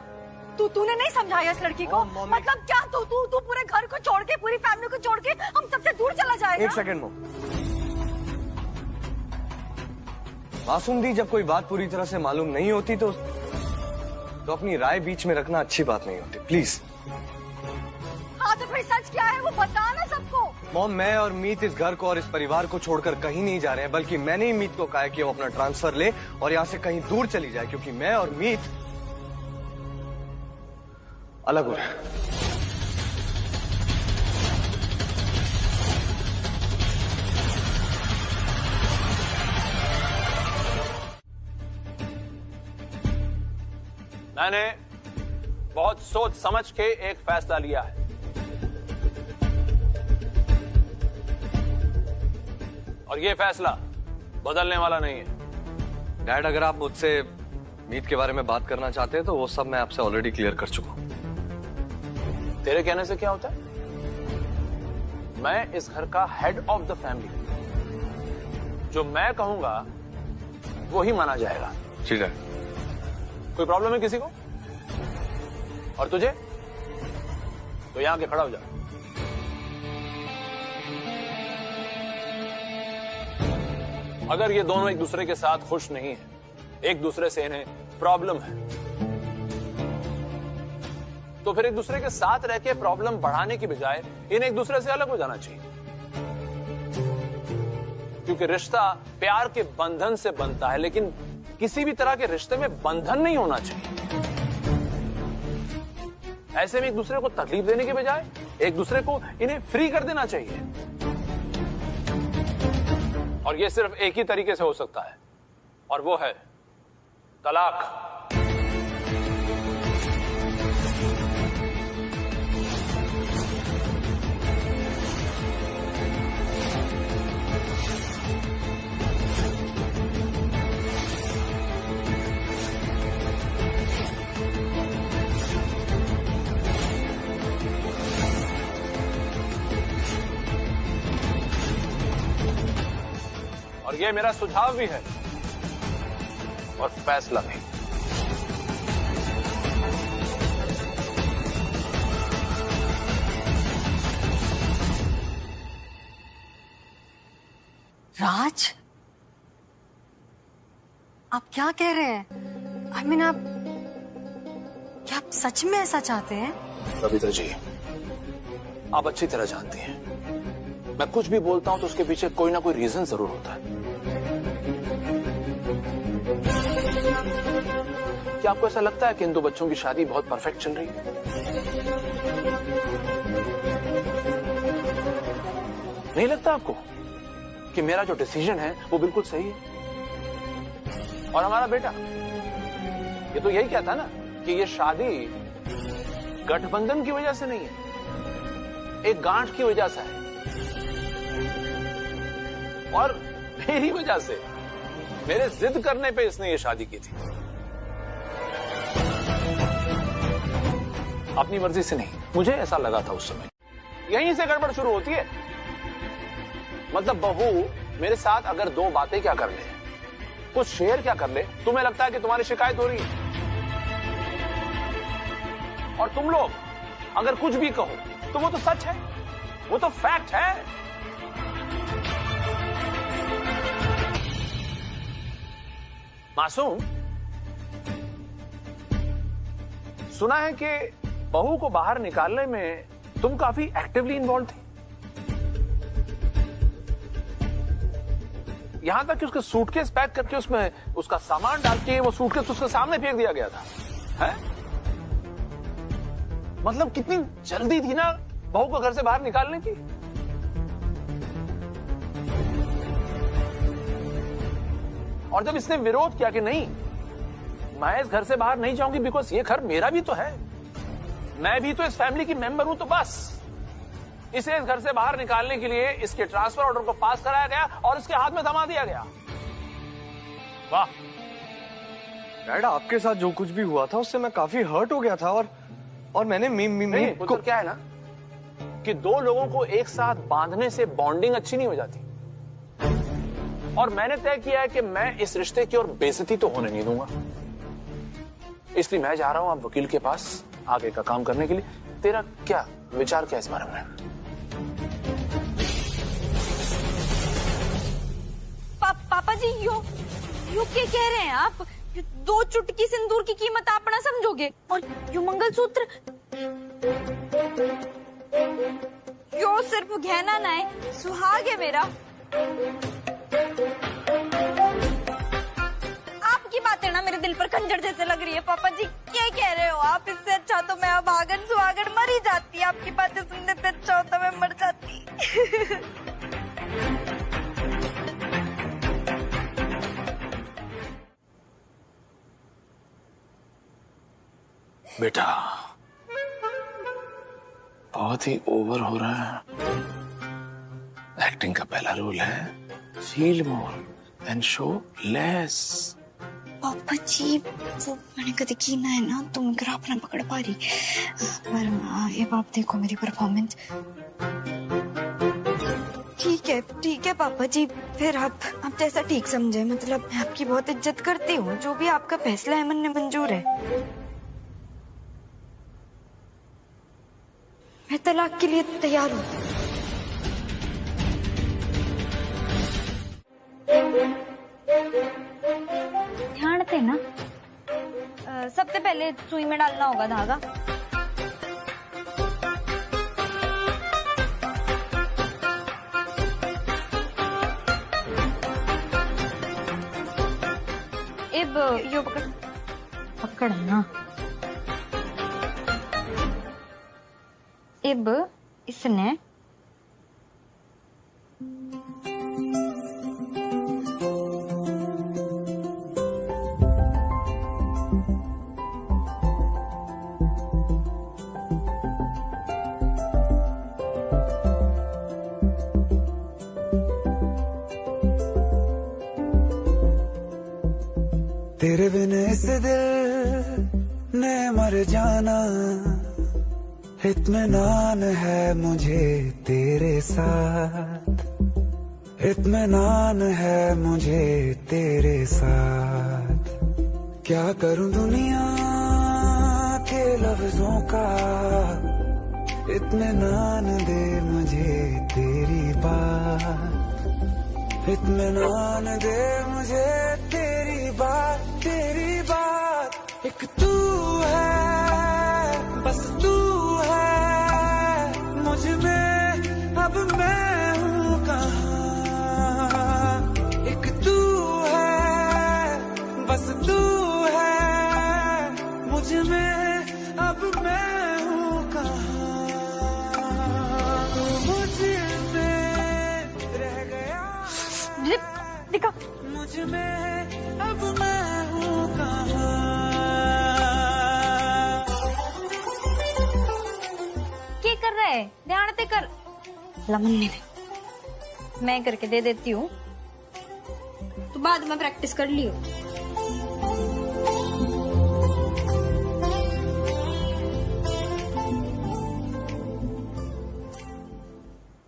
Speaker 10: तूने नहीं समझाया इस लड़की को? मतलब क्या तू पूरे घर को छोड़ के, पूरी फैमिली को छोड़ के हम सबसे दूर चला जाएगा?
Speaker 5: एक सेकंड मॉम। मासूम दी, जब कोई बात पूरी तरह से मालूम नहीं होती तो अपनी राय बीच में रखना अच्छी बात नहीं होती। प्लीज।
Speaker 10: हाँ तो फिर सच क्या है वो बता ना सबको।
Speaker 5: मॉम, मैं और मीत इस घर को और इस परिवार को छोड़कर कहीं नहीं जा रहे हैं, बल्कि मैंने ही मीत को कहा है कि वो अपना ट्रांसफर ले और यहाँ से कहीं दूर चली जाए, क्योंकि मैं और मीत अलग हो रहे हैं।
Speaker 11: मैंने बहुत सोच समझ के एक फैसला लिया है। और ये फैसला बदलने वाला नहीं है।
Speaker 5: डैड, अगर आप मुझसे मीत के बारे में बात करना चाहते हैं तो वो सब मैं आपसे ऑलरेडी क्लियर कर चुका हूं।
Speaker 11: तेरे कहने से क्या होता है? मैं इस घर का हेड ऑफ द फैमिली, जो मैं कहूंगा वो ही माना जाएगा।
Speaker 5: ठीक है।
Speaker 11: कोई प्रॉब्लम है किसी को? और तुझे? तो यहां के खड़ा हो जा। अगर ये दोनों एक दूसरे के साथ खुश नहीं है, एक दूसरे से इन्हें प्रॉब्लम है, तो फिर एक दूसरे के साथ रह के प्रॉब्लम बढ़ाने की बजाय इन्हें एक दूसरे से अलग हो जाना चाहिए। क्योंकि रिश्ता प्यार के बंधन से बनता है, लेकिन किसी भी तरह के रिश्ते में बंधन नहीं होना चाहिए। ऐसे में एक दूसरे को तकलीफ देने के बजाय एक दूसरे को इन्हें फ्री कर देना चाहिए। और यह सिर्फ एक ही तरीके से हो सकता है, और वो है तलाक। और ये मेरा सुझाव भी है और फैसला भी।
Speaker 10: राज, आप क्या कह रहे हैं? आई मीन, आप क्या आप सच में ऐसा चाहते हैं?
Speaker 11: बबीता जी, आप अच्छी तरह जानती हैं, मैं कुछ भी बोलता हूं तो उसके पीछे कोई ना कोई रीजन जरूर होता है। क्या आपको ऐसा लगता है कि इन दो बच्चों की शादी बहुत परफेक्ट चल रही है? नहीं लगता आपको कि मेरा जो डिसीजन है वो बिल्कुल सही है? और हमारा बेटा ये तो यही कहता ना कि ये शादी गठबंधन की वजह से नहीं है, एक गांठ की वजह से है, और मेरी वजह से, मेरे जिद करने पे इसने ये शादी की थी। अपनी मर्जी से नहीं, मुझे ऐसा लगा था उस समय। यहीं से गड़बड़ शुरू होती है। मतलब बहू मेरे साथ अगर दो बातें क्या कर ले, कुछ शेयर क्या कर ले, तुम्हें लगता है कि तुम्हारी शिकायत हो रही है। और तुम लोग अगर कुछ भी कहो तो वो तो सच है, वो तो फैक्ट है। मासूम, सुना है कि बहू को बाहर निकालने में तुम काफी एक्टिवली इन्वॉल्व थी, यहां तक कि उसके सूटकेस पैक करके उसमें उसका सामान डाल के वो सूटकेस उसके सामने फेंक दिया गया था, है? मतलब कितनी जल्दी थी ना बहू को घर से बाहर निकालने की। और जब इसने विरोध किया कि नहीं, मैं इस घर से बाहर नहीं जाऊंगी बिकॉज ये घर मेरा भी तो है, मैं भी तो इस फैमिली की मेंबर हूं, तो बस इसे इस घर से बाहर निकालने के लिए इसके ट्रांसफर ऑर्डर को पास कराया गया और इसके हाथ में थमा दिया गया। वाह
Speaker 5: डैड, आपके साथ जो कुछ भी हुआ था उससे मैं काफी हर्ट हो गया था, और मैंने मीत को
Speaker 11: क्या है ना कि दो लोगों को एक साथ बांधने से बॉन्डिंग अच्छी नहीं हो जाती, और मैंने तय किया है कि मैं इस रिश्ते की और बेइज्जती तो होने नहीं दूंगा। इसलिए मैं जा रहा हूं आप वकील के पास आगे का काम करने के लिए। तेरा क्या विचार, क्या इस बारे में?
Speaker 2: पापा जी, यो क्या कह रहे हैं आप? दो चुटकी सिंदूर की कीमत आप ना समझोगे, और यो मंगलसूत्र, यो सिर्फ गहना ना है, सुहाग है मेरा। आपकी बातें ना मेरे दिल पर खंजर जैसे लग रही है। पापा जी क्या कह रहे हो आप? इससे अच्छा तो मैं अब आगन सुहागन मर ही जाती। आपकी बातें सुनने से अच्छा होता मैं मर जाती।
Speaker 11: बेटा बहुत ही ओवर हो रहा है। एक्टिंग का पहला रूल है feel more and show less.
Speaker 2: पापा जी वो मैंने कभी की ना है ना तो मैं ग्राफ ना पकड़ पा रही, पर अब आप देखो मेरी परफॉर्मेंस। ठीक है पापा जी, फिर आप जैसा ठीक समझे। मतलब मैं आपकी बहुत इज्जत करती हूँ, जो भी आपका फैसला है मन मंजूर है। मैं तलाक के लिए तैयार हूँ। ध्यान से ना, सबसे पहले सुई में डालना होगा धागा। अब यो पकड़ना। अब इसने
Speaker 7: तेरे बिन इस दिल ने मर जाना, इत्मीनान है मुझे तेरे साथ, इत्मीनान है मुझे तेरे साथ। क्या करूं दुनिया के लफ्जों का, इत्मीनान दे मुझे तेरी बात, इत्मीनान दे मुझे तेरी बात, तेरी बात। एक तू है, बस तू है मुझ में, अब मैं हूँ कहाँ। एक तू है, बस तू है मुझ में, अब मैं हूँ कहाँ। तू मुझ में रह गया,
Speaker 2: दिखा
Speaker 7: मुझ में अब मैं हूँ कहाँ।
Speaker 2: क्या कर रहा है? ध्यान से कर। लमन ने मैं करके दे देती हूँ, तो बाद में प्रैक्टिस कर लियो।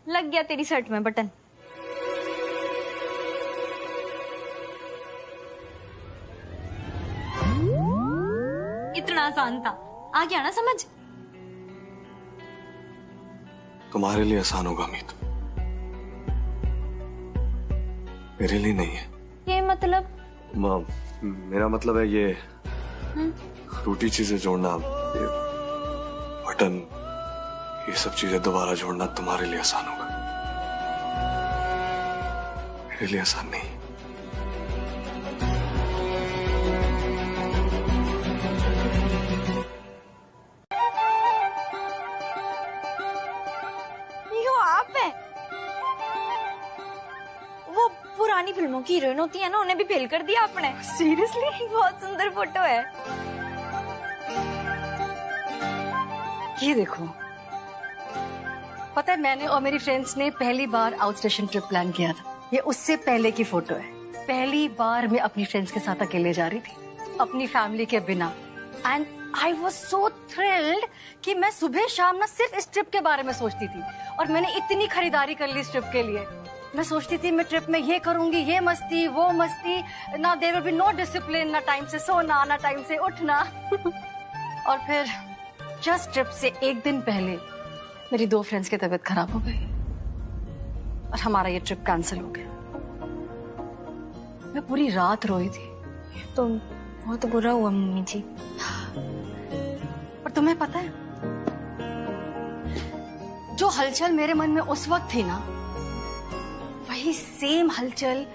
Speaker 2: लग गया तेरी शर्ट में बटन। इतना आसान था, आ गया ना समझ?
Speaker 1: तुम्हारे लिए आसान होगा अमित, मेरे लिए नहीं है।
Speaker 2: ये मतलब?
Speaker 1: मेरा मतलब है ये टूटी चीजें जोड़ना, ये बटन, ये सब चीजें दोबारा जोड़ना तुम्हारे लिए आसान होगा, मेरे लिए आसान नहीं।
Speaker 2: पुरानी फिल्मों की हीरोइन होती है ना, उन्हें भी फेल कर दिया आपने। सीरियसली बहुत सुंदर फोटो है।
Speaker 10: ये देखो, पता है मैंने और मेरी फ्रेंड्स ने पहली बार आउट स्टेशन ट्रिप प्लान किया था। ये उससे पहले की फोटो है। पहली बार मैं अपनी फ्रेंड्स के साथ अकेले जा रही थी, अपनी फैमिली के बिना। And I was so thrilled कि मैं सुबह शाम ना सिर्फ इस ट्रिप के बारे में सोचती थी, और मैंने इतनी खरीदारी कर ली इस ट्रिप के लिए। मैं सोचती थी मैं ट्रिप में ये करूंगी, ये मस्ती, वो मस्ती, ना there will be no discipline, ना टाइम से सोना, ना टाइम से उठना। और फिर जस्ट ट्रिप से एक दिन पहले मेरी 2 फ्रेंड्स की तबीयत खराब हो गई और हमारा ये ट्रिप कैंसिल हो गया। मैं पूरी रात रोई थी।
Speaker 2: तो बहुत बुरा हुआ मम्मी जी।
Speaker 10: और तुम्हें पता है, जो हलचल मेरे मन में उस वक्त थी ना, वही सेम हलचल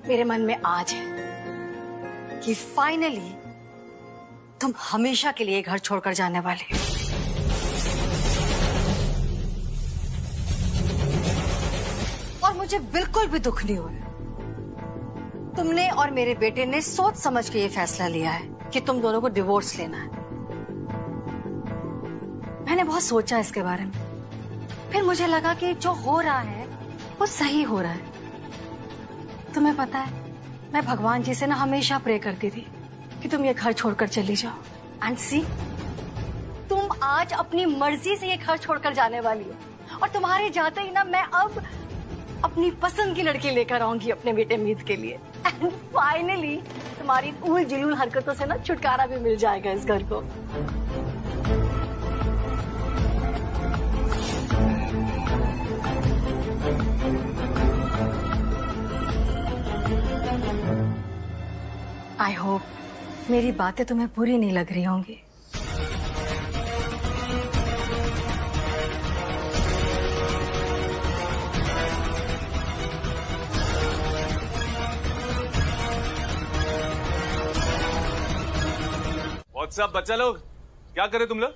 Speaker 10: मेरे मन में आज है कि फाइनली तुम हमेशा के लिए घर छोड़कर जाने वाले हो। और मुझे बिल्कुल भी दुख नहीं हो रहा। तुमने और मेरे बेटे ने सोच समझ के ये फैसला लिया है कि तुम दोनों को डिवोर्स लेना है। मैंने बहुत सोचा इसके बारे में, फिर मुझे लगा कि जो हो रहा है वो सही हो रहा है। तुम्हें पता है, मैं भगवान जी से ना हमेशा प्रे करती थी कि तुम ये घर छोड़कर चली जाओ। एंड सी, तुम आज अपनी मर्जी से ये घर छोड़कर जाने वाली हो। और तुम्हारे जाते ही ना मैं अब अपनी पसंद की लड़की लेकर आऊंगी अपने बेटे मीत के लिए। एंड फाइनली तुम्हारी उल जुलूल हरकतों से ना छुटकारा भी मिल जाएगा इस घर को। आई होप मेरी बातें तुम्हें बुरी नहीं लग रही होंगी।
Speaker 13: व्हाट्सअप बच्चा लोग, क्या करे तुम लोग?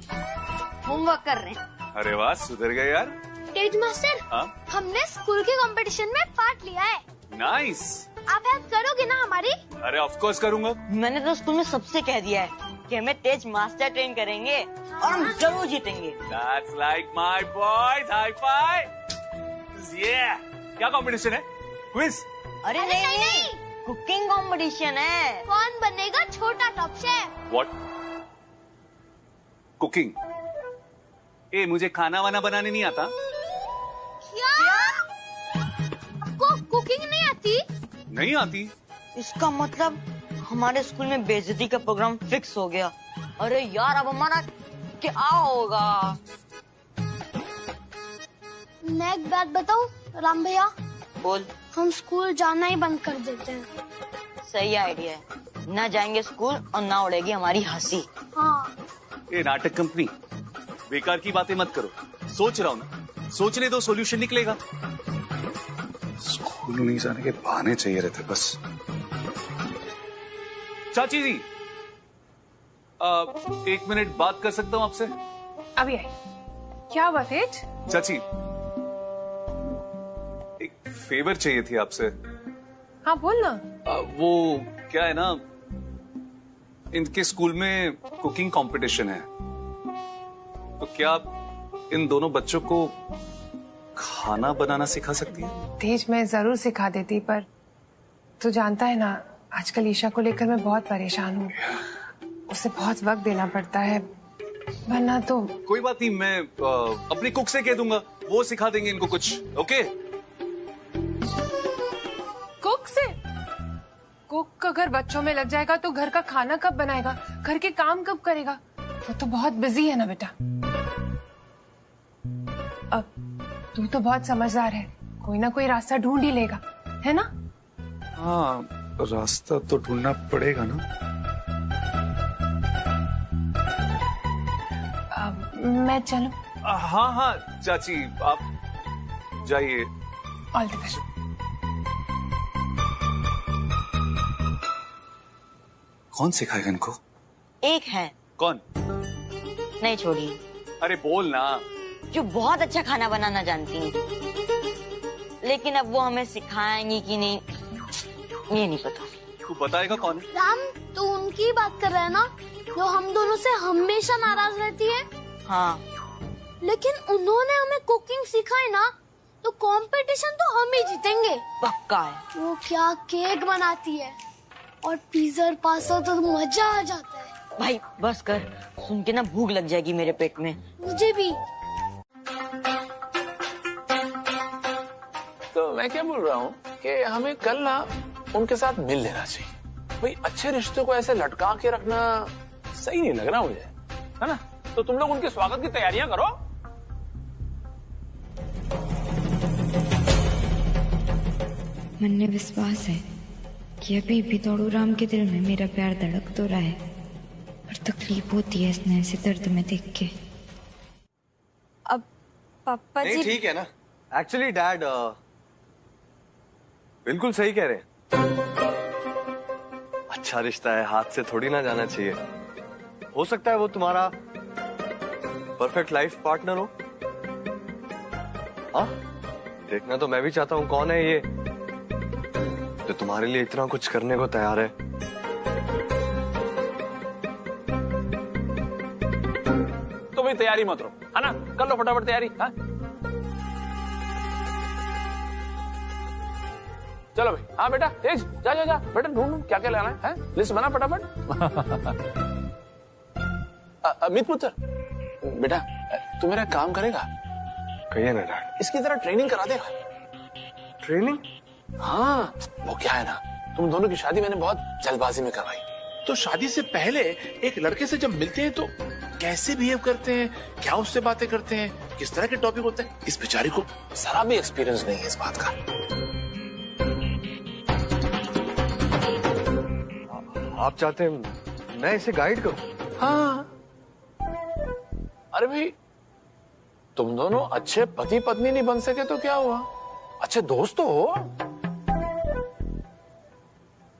Speaker 3: होमवर्क कर रहे हैं।
Speaker 13: अरे वाह, सुधर गए यार।
Speaker 3: तेज मास्टर,
Speaker 13: हाँ?
Speaker 3: हमने स्कूल के कंपटीशन में पार्ट लिया है।
Speaker 13: नाइस।
Speaker 3: आप हेल्प करोगे ना हमारी?
Speaker 13: अरे ऑफ कोर्स करूंगा।
Speaker 19: मैंने तो स्कूल में सबसे कह दिया है कि हमें तेज मास्टर ट्रेन करेंगे और हम जरूर जीतेंगे।
Speaker 13: That's like my boys, high five. Yeah. क्या कंपटीशन है? क्विज?
Speaker 19: अरे नहीं, कुकिंग कंपटीशन है।
Speaker 3: कौन बनेगा छोटा टॉप शेफ?
Speaker 13: What? कुकिंग? ए, मुझे खाना वाना बनाने नहीं आता।
Speaker 3: क्या? आपको कुकिंग नहीं आती?
Speaker 13: नहीं आती।
Speaker 19: इसका मतलब हमारे स्कूल में बेइज्जती का प्रोग्राम फिक्स हो गया। अरे यार, अब हमारा क्या होगा?
Speaker 3: मैं एक बात बताऊं राम भैया?
Speaker 19: बोल।
Speaker 3: हम स्कूल जाना ही बंद कर देते हैं।
Speaker 19: सही आइडिया है, ना जाएंगे स्कूल और ना उड़ेगी हमारी हंसी।
Speaker 3: हाँ।
Speaker 13: ये नाटक कंपनी, बेकार की बातें मत करो। सोच रहा हूँ ना, सोचने दो, सॉल्यूशन निकलेगा। स्कूल नहीं जाने के बहाने चाहिए रहते बस। चाची जी, 1 मिनट बात कर सकता हूँ आपसे?
Speaker 17: अभी आई। क्या बात है?
Speaker 13: चाची, एक फेवर चाहिए थी आपसे।
Speaker 17: हाँ बोल ना।
Speaker 13: वो क्या है ना, इनके स्कूल में कुकिंग कंपटीशन है, तो क्या आप इन दोनों बच्चों को खाना बनाना सिखा सकती है?
Speaker 17: तेज, मैं जरूर सिखा देती, पर तू जानता है ना, आजकल ईशा को लेकर मैं बहुत परेशान हूँ। उसे बहुत वक्त देना पड़ता है, वरना तो।
Speaker 13: कोई बात नहीं, मैं अपनी कुक से कह दूंगा, वो सिखा देंगे इनको कुछ। ओके?
Speaker 17: कुक से? कुक अगर बच्चों में लग जाएगा तो घर का खाना कब बनाएगा, घर के काम कब करेगा? वो तो बहुत बिजी है ना बेटा। अब तू तो बहुत समझदार है, कोई ना कोई रास्ता ढूंढ ही लेगा, है ना?
Speaker 13: हाँ, रास्ता तो ढूंढना पड़ेगा ना।
Speaker 17: मैं चलूं?
Speaker 13: हाँ हाँ चाची, आप जाइए।
Speaker 17: All the best.
Speaker 13: कौन सिखाएगा इनको?
Speaker 19: एक है।
Speaker 13: कौन?
Speaker 19: नहीं छोड़िए।
Speaker 13: अरे बोल ना।
Speaker 19: जो बहुत अच्छा खाना बनाना जानती है, लेकिन अब वो हमें सिखाएंगी कि नहीं ये नहीं पता।
Speaker 13: तू बताएगा कौन है?
Speaker 3: राम, तू उनकी बात कर रहा है ना, जो हम दोनों से हमेशा नाराज रहती है?
Speaker 19: हाँ।
Speaker 3: लेकिन उन्होंने हमें कुकिंग सिखाई ना, तो कंपटीशन तो हम ही जीतेंगे।
Speaker 19: पक्का है।
Speaker 3: वो क्या केक बनाती है, और पिज्जा और पास्ता तो मजा आ जाता है।
Speaker 19: भाई बस कर, सुन के ना भूख लग जाएगी मेरे पेट में।
Speaker 3: मुझे भी।
Speaker 11: तो मैं क्या बोल रहा हूँ कि हमें कल ना उनके साथ मिल लेना चाहिए। भाई अच्छे रिश्तों को ऐसे लटका के रखना सही नहीं लग रहा मुझे, है ना? तो तुम लोग उनके स्वागत की तैयारियां करो।
Speaker 2: मन में विश्वास है कि अभी भी तोड़ू राम के दिल में मेरा प्यार धड़क तो रहा है, पर तकलीफ होती है इसने ऐसे दर्द में देख के। अब पापा जी।
Speaker 5: नहीं ठीक है ना। एक्चुअली डैड बिल्कुल सही कह रहे हैं। अच्छा रिश्ता है, हाथ से थोड़ी ना जाना चाहिए। हो सकता है वो तुम्हारा परफेक्ट लाइफ पार्टनर हो। हाँ, देखना तो मैं भी चाहता हूँ कौन है ये जो तुम्हारे लिए इतना कुछ करने को तैयार है।
Speaker 11: तो भाई तैयारी मत रहो, है ना? कर लो फटाफट तैयारी। हाँ? चलो भाई। हाँ बेटा तेज जा जा जा बेटा, ढूंढ क्या क्या लाना है? लिस्ट बना फटाफट। अमित पुत्र बेटा, तू मेरा काम करेगा?
Speaker 1: कहिए ना डैड।
Speaker 11: इसकी तरह ट्रेनिंग करा देगा।
Speaker 1: ट्रेनिंग?
Speaker 11: हाँ, वो क्या है ना, तुम दोनों की शादी मैंने बहुत जल्दबाजी में करवाई।
Speaker 8: तो शादी से पहले एक लड़के से जब मिलते हैं तो कैसे बिहेव करते हैं, क्या उससे बातें करते हैं, किस तरह के टॉपिक होते हैं, इस बेचारी को
Speaker 11: जरा भी एक्सपीरियंस नहीं है इस बात का।
Speaker 5: आप चाहते हैं मैं इसे गाइड करूं?
Speaker 11: हाँ। अरे भाई, तुम दोनों अच्छे पति पत्नी नहीं बन सके तो क्या हुआ, अच्छे दोस्त तो हो।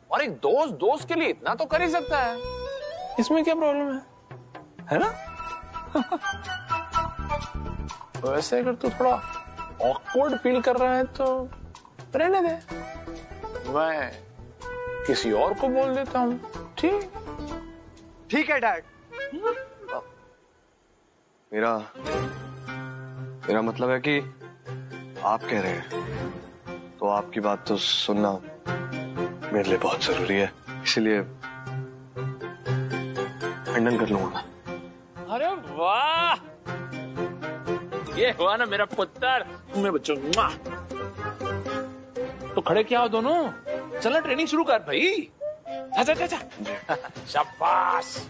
Speaker 11: और एक दोस्त दोस्त के लिए इतना तो कर ही सकता है, इसमें क्या प्रॉब्लम है ना? वैसे अगर तू थोड़ा ऑकवर्ड फील कर रहा है तो रहने दे, मैं किसी और को बोल देता हूँ।
Speaker 5: ठीक है डैड। मेरा मतलब है कि आप कह रहे हैं तो आपकी बात तो सुनना मेरे लिए बहुत जरूरी है, इसलिए हैंडल कर लूंगा।
Speaker 11: अरे वाह, ये हुआ ना मेरा पुत्र। मेरे बच्चों, तो खड़े क्या हो दोनों, चलो ट्रेनिंग शुरू कर भाई। जा जा जा जा। शाबाश।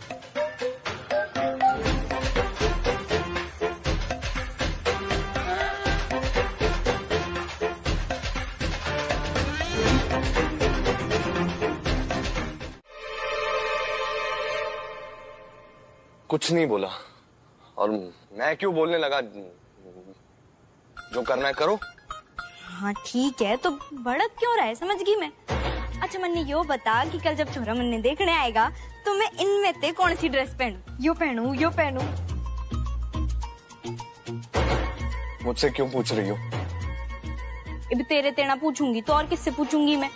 Speaker 5: कुछ नहीं बोला, और मैं क्यों बोलने लगा? जो करना है करो।
Speaker 2: हाँ ठीक है, तो भड़क क्यों रहा है, समझ गई मैं। अच्छा मन्ने यो बता कि कल जब छोरा मन्ने देखने आएगा तो मैं इनमें से कौन सी ड्रेस पहनूं? यो पहनूं, यो पहनूं?
Speaker 5: मुझसे क्यों पूछ रही हो?
Speaker 2: अब तेरे तेना पूछूंगी तो और किससे पूछूंगी मैं?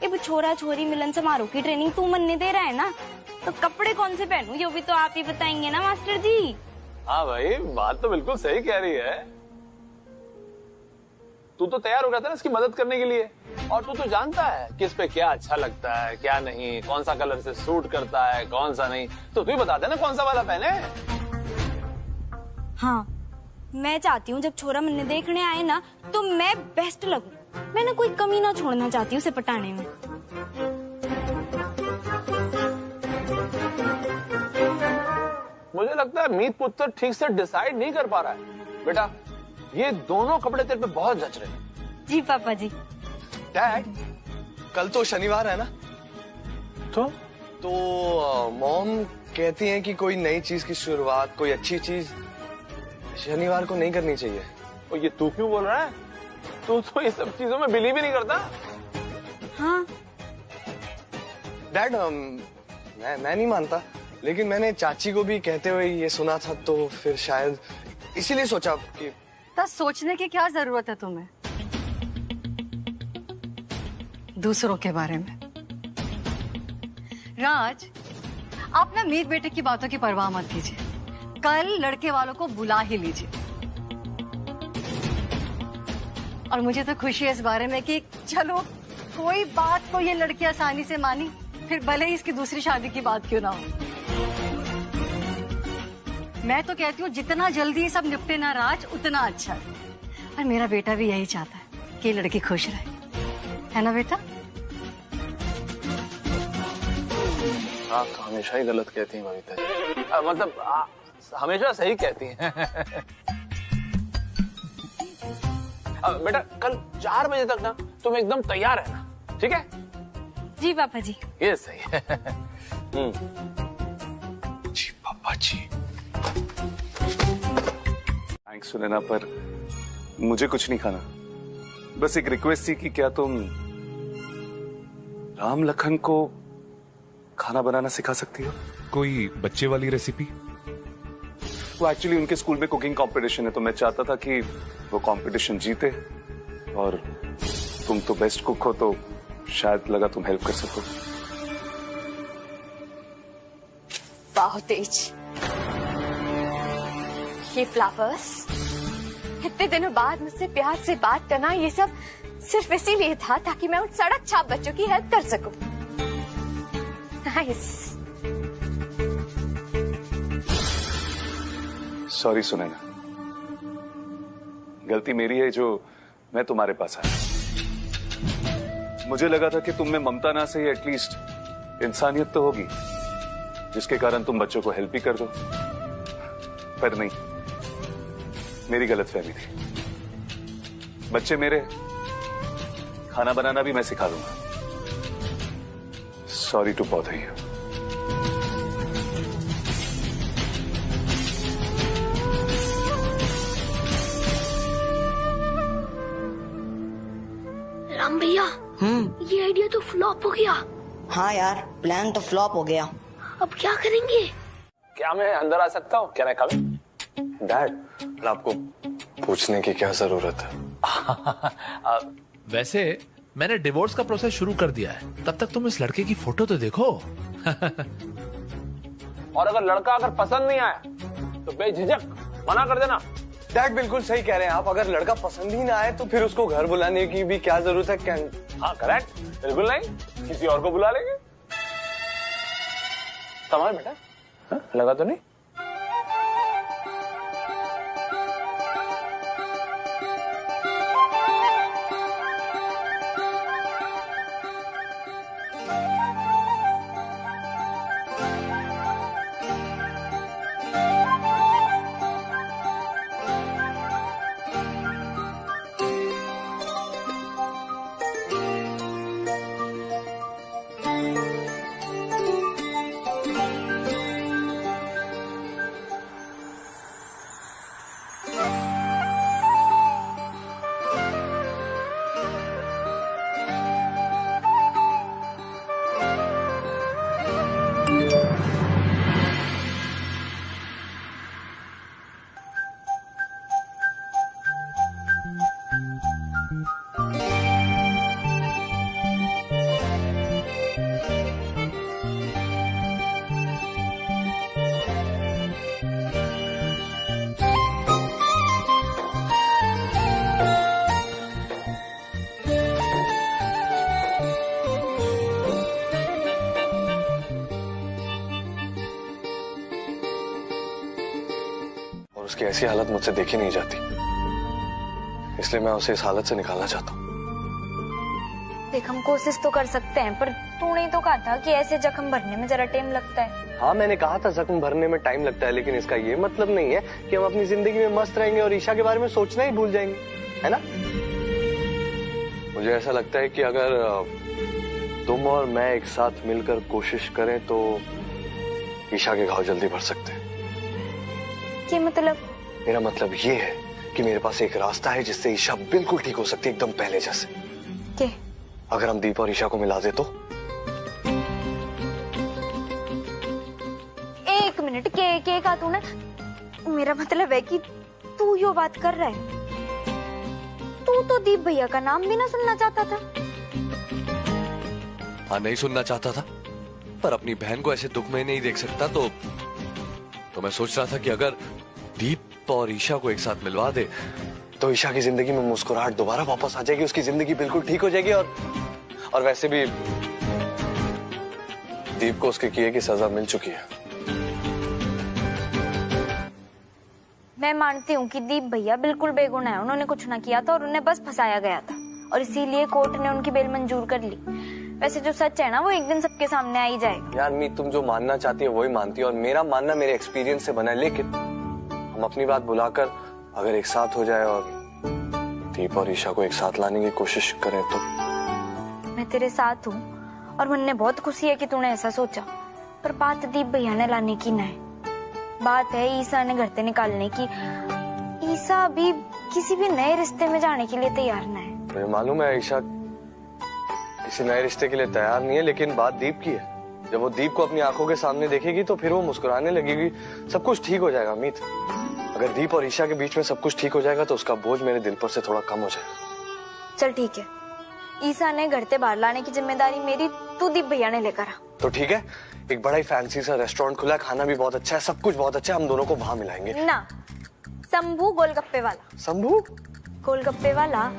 Speaker 2: अब छोरा छोरी मिलन समारोह की ट्रेनिंग तू मन्ने दे रहा है ना, तो कपड़े कौन से पहनूं ये भी तो आप ही बताएंगे ना मास्टर जी।
Speaker 11: हाँ भाई, बात तो बिल्कुल सही कह रही है। तू तो तैयार हो गया था ना इसकी मदद करने के लिए, और तू तो जानता है किस पे क्या अच्छा लगता है क्या नहीं, कौन सा कलर से सूट करता है कौन सा नहीं, तो तू ही बता देना कौन सा वाला पहने।
Speaker 2: हाँ, मैं चाहती हूँ जब छोरा मन्ने देखने आए ना तो मैं बेस्ट लगूं, मैं ना कोई कमी ना छोड़ना चाहती हूँ उसे पटाने में।
Speaker 11: मुझे लगता है मीत पुत्र ठीक से डिसाइड नहीं कर पा रहा है। बेटा, ये दोनों कपड़े तेरे पे बहुत जच रहे हैं।
Speaker 2: जी पापा जी।
Speaker 5: डैड, कल तो शनिवार है ना, तो मॉम कहती हैं कि कोई नई चीज की शुरुआत, कोई अच्छी चीज शनिवार को नहीं करनी चाहिए।
Speaker 11: और ये तू क्यों बोल रहा है? तू तो ये सब चीजों में बिलीव ही नहीं करता।
Speaker 2: हाँ
Speaker 5: डैड, मैं नहीं मानता, लेकिन मैंने चाची को भी कहते हुए ये सुना था, तो फिर शायद इसीलिए सोचा कि
Speaker 10: सोचने की क्या जरूरत है तुम्हें दूसरों के बारे में। राज, आप ना मीत बेटे की बातों की परवाह मत कीजिए, कल लड़के वालों को बुला ही लीजिए। और मुझे तो खुशी है इस बारे में कि चलो कोई बात को ये लड़की आसानी से मानी, फिर भले ही इसकी दूसरी शादी की बात क्यों ना हो। मैं तो कहती हूँ जितना जल्दी ये सब निपटे ना राज, उतना अच्छा है। और मेरा बेटा भी यही चाहता है कि लड़की खुश रहे, है ना बेटा?
Speaker 11: आप तो हमेशा ही गलत कहती हैं बबीता, मतलब हमेशा सही कहती हैं। बेटा, कल 4 बजे तक ना तुम एकदम तैयार रहना, ठीक है?
Speaker 2: जी पापा जी।
Speaker 11: ये सही है।
Speaker 1: जी पापा जी। थैंक्स सुनैना, पर मुझे कुछ नहीं खाना। बस एक रिक्वेस्ट थी कि क्या तुम राम लखन को खाना बनाना सिखा सकती हो?
Speaker 13: कोई बच्चे वाली रेसिपी?
Speaker 1: वो एक्चुअली उनके स्कूल में कुकिंग कंपटीशन है, तो मैं चाहता था कि वो कंपटीशन जीते, और तुम तो बेस्ट कुक हो, तो शायद लगा तुम हेल्प कर सको।
Speaker 17: वाह तेज, ये फ्लावर्स, इतने दिनों बाद मुझसे प्यार से बात करना, ये सब सिर्फ इसीलिए था ताकि मैं उन सड़क छाप बच्चों की हेल्प कर सकूं। नाइस।
Speaker 13: सॉरी सुनैना, गलती मेरी है जो मैं तुम्हारे पास आया। मुझे लगा था कि तुम में ममता ना से एटलीस्ट इंसानियत तो होगी, जिसके कारण तुम बच्चों को हेल्प ही कर दो, पर नहीं, मेरी गलतफहमी थी। बच्चे मेरे, खाना बनाना भी मैं सिखा दूंगा। Sorry to bother you.
Speaker 3: Ram भैया, ये आइडिया तो फ्लॉप हो गया।
Speaker 19: हाँ यार, प्लान तो फ्लॉप हो गया।
Speaker 3: अब क्या करेंगे?
Speaker 1: क्या मैं अंदर आ सकता हूँ? क्या मैं कम? डैड, आपको पूछने की क्या जरूरत है?
Speaker 8: वैसे मैंने डिवोर्स का प्रोसेस शुरू कर दिया है, तब तक तुम इस लड़के की फोटो तो देखो।
Speaker 1: और अगर लड़का पसंद नहीं आया तो बेझिझक मना कर देना। डैड बिल्कुल सही कह रहे हैं आप, अगर लड़का पसंद ही ना आए तो फिर उसको घर बुलाने की भी क्या जरूरत है? हाँ करेक्ट, बिल्कुल नहीं, किसी और को बुला लेंगे। कमाल बेटा, हाँ? लगा तो नहीं? उसकी ऐसी हालत मुझसे देखी नहीं जाती, इसलिए मैं उसे इस हालत से निकालना चाहता हूँ।
Speaker 2: देख, हम कोशिश तो कर सकते हैं, पर तूने तो कहा था कि ऐसे जख्म भरने में जरा टाइम लगता है।
Speaker 5: हाँ मैंने कहा था जख्म भरने में टाइम लगता है, लेकिन इसका ये मतलब नहीं है कि हम अपनी जिंदगी में मस्त रहेंगे और ईशा के बारे में सोचना ही भूल जाएंगे, है ना? मुझे ऐसा लगता है कि अगर तुम और मैं एक साथ मिलकर कोशिश करें तो ईशा के घाव जल्दी भर सकते हैं।
Speaker 2: क्या मतलब?
Speaker 5: मेरा मतलब ये है कि मेरे पास एक रास्ता है जिससे ईशा बिल्कुल ठीक हो सकती है, एकदम पहले जैसे।
Speaker 2: क्या?
Speaker 5: अगर हम दीप और ईशा को मिला दे तो?
Speaker 2: एक मिनट, के का तूने? मेरा मतलब है कि तू यो बात कर रहा है। तू तो दीप भैया का नाम भी ना सुनना चाहता था।
Speaker 5: हाँ, नहीं सुनना चाहता था, पर अपनी बहन को ऐसे दुख में नहीं देख सकता, तो मैं सोच रहा था कि अगर दीप और ईशा को एक साथ मिलवा दे तो ईशा की जिंदगी में मुस्कुराहट दोबारा वापस आ जाएगी, उसकी जिंदगी बिल्कुल ठीक हो जाएगी। और वैसे भी दीप को उसके किए की सजा मिल चुकी है।
Speaker 2: मैं मानती हूँ कि दीप भैया बिल्कुल बेगुनाह है, उन्होंने कुछ ना किया था और उन्हें बस फंसाया गया था, और इसीलिए कोर्ट ने उनकी बेल मंजूर कर ली। वैसे जो सच है ना, वो एक दिन सबके सामने आ ही जाएगा।
Speaker 5: यार मीत, तुम जो मानना चाहती है वही मानती है, और मेरा मानना मेरे एक्सपीरियंस से बना है, लेकिन हम अपनी बात बुलाकर अगर एक साथ हो जाए और दीप और ईशा को एक साथ लाने की कोशिश करें तो।
Speaker 2: मैं तेरे साथ हूँ और मुझे बहुत खुशी है कि तूने ऐसा सोचा, पर बात दीप भैया ने लाने की न है, बात है ईशा ने घर से निकालने की। ईशा अभी किसी भी नए रिश्ते में जाने के लिए तैयार न है।
Speaker 5: मुझे मालूम है ईशा किसी नए रिश्ते के लिए तैयार नहीं है, लेकिन बात दीप की है। जब वो दीप को अपनी आंखों के सामने देखेगी तो फिर वो मुस्कुराने लगेगी, सब कुछ ठीक हो जाएगा। अमित, अगर दीप और ईशा के बीच में सब कुछ ठीक हो जाएगा तो उसका बोझ मेरे दिल पर से थोड़ा कम हो जाएगा।
Speaker 2: चल ठीक है, ईशा ने घर से बाहर लाने की जिम्मेदारी मेरी, तू दीप भैया ने लेकर आ।
Speaker 5: तो ठीक है, एक बड़ा ही फैंसी सा रेस्टोरेंट खुला है, खाना भी बहुत अच्छा है, सब कुछ बहुत अच्छा है, हम दोनों को वहां मिलाएंगे
Speaker 2: ना। शंभू गोलगप्पे वाला।
Speaker 5: शंभू
Speaker 2: गोलगप्पे वाला?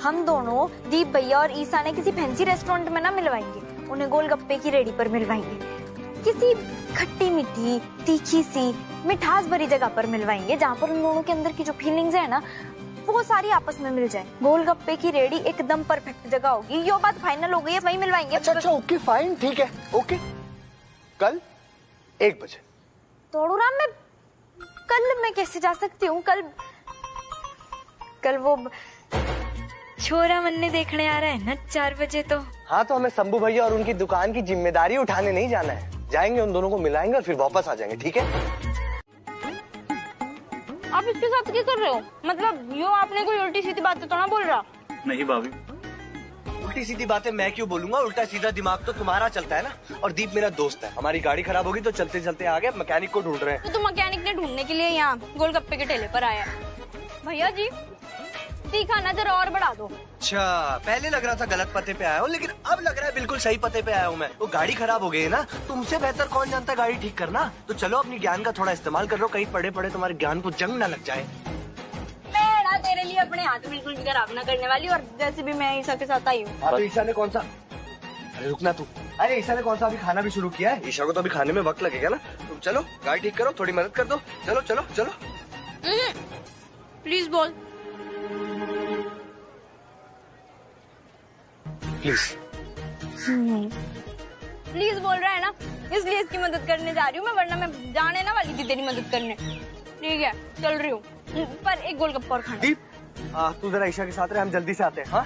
Speaker 2: हम दोनों दीप भैया और ईसा ने किसी फैंसी रेस्टोरेंट में ना मिलवाएंगे, उन्हें गोलगप्पे की रेडी पर मिलवाएंगे, किसी खट्टी मीठी तीखी सी मिठास भरी जगह पर मिलवाएंगे जहाँ पर उन दोनों के अंदर की जो फीलिंग्स है ना वो सारी आपस में मिल जाए। गोलगप्पे की रेडी एकदम परफेक्ट जगह होगी, ये बात फाइनल हो गई है, वहीं मिलवाएंगे।
Speaker 5: अच्छा ओके फाइन, ठीक है, ओके। कल 1 बजे।
Speaker 2: तोड़ूराम मैं कैसे जा सकती हूँ? कल वो छोरा मन्ने देखने आ रहा है ना 4 बजे। तो
Speaker 5: हाँ, तो हमें शंभू भैया और उनकी दुकान की जिम्मेदारी उठाने नहीं जाना है, जाएंगे उन दोनों को मिलाएंगे और फिर वापस आ जाएंगे, ठीक है?
Speaker 2: आप इसके साथ क्या कर रहे हो? मतलब यो आपने कोई उल्टी सीधी बातें तो ना बोल रहा?
Speaker 5: नहीं भाभी, उल्टी सीधी बातें मैं क्यों बोलूंगा? उल्टा सीधा दिमाग तो तुम्हारा चलता है ना। और दीप मेरा दोस्त है, हमारी गाड़ी खराब होगी तो चलते चलते आ गए, मैकेनिक को ढूंढ रहे हैं।
Speaker 2: तो मैकेनिक ने ढूंढने के लिए यहाँ गोलगप्पे के ठेले पर आया। भैया जी तीखा ना जरा और बढ़ा दो।
Speaker 5: अच्छा, पहले लग रहा था गलत पते पे आया हूँ, लेकिन अब लग रहा है बिल्कुल सही पते पे आया हूँ मैं। वो गाड़ी खराब हो गई है ना, तुमसे बेहतर कौन जानता है गाड़ी ठीक करना। तो चलो अपनी ज्ञान का थोड़ा इस्तेमाल कर लो, कहीं पड़े पड़े तुम्हारे ज्ञान को जंग ना लग जाए।
Speaker 2: मैं तेरे लिए अपने हाथ बिल्कुल भी खराब ना करने वाली, और जैसे भी मैं ईसा के साथ आई हूँ।
Speaker 5: तो ईसा ने कौन सा, अरे रुकना तू, अरे ईसा ने कौन सा अभी खाना भी शुरू किया है? ईशा को तो अभी खाने में वक्त लगेगा ना। तुम चलो गाड़ी ठीक करो, थोड़ी मदद कर दो, चलो चलो चलो।
Speaker 2: प्लीज बोल।
Speaker 5: प्लीज
Speaker 2: प्लीज बोल रहा है ना, इसलिए इसकी मदद करने जा रही हूँ मैं, वरना मैं जाने ना वाली थी तेरी मदद करने। ठीक है चल रही हूँ, पर एक गोलगप्पा और खाना।
Speaker 5: दीप तू जरा ईशा के साथ रहे, हम जल्दी से आते हैं। हाँ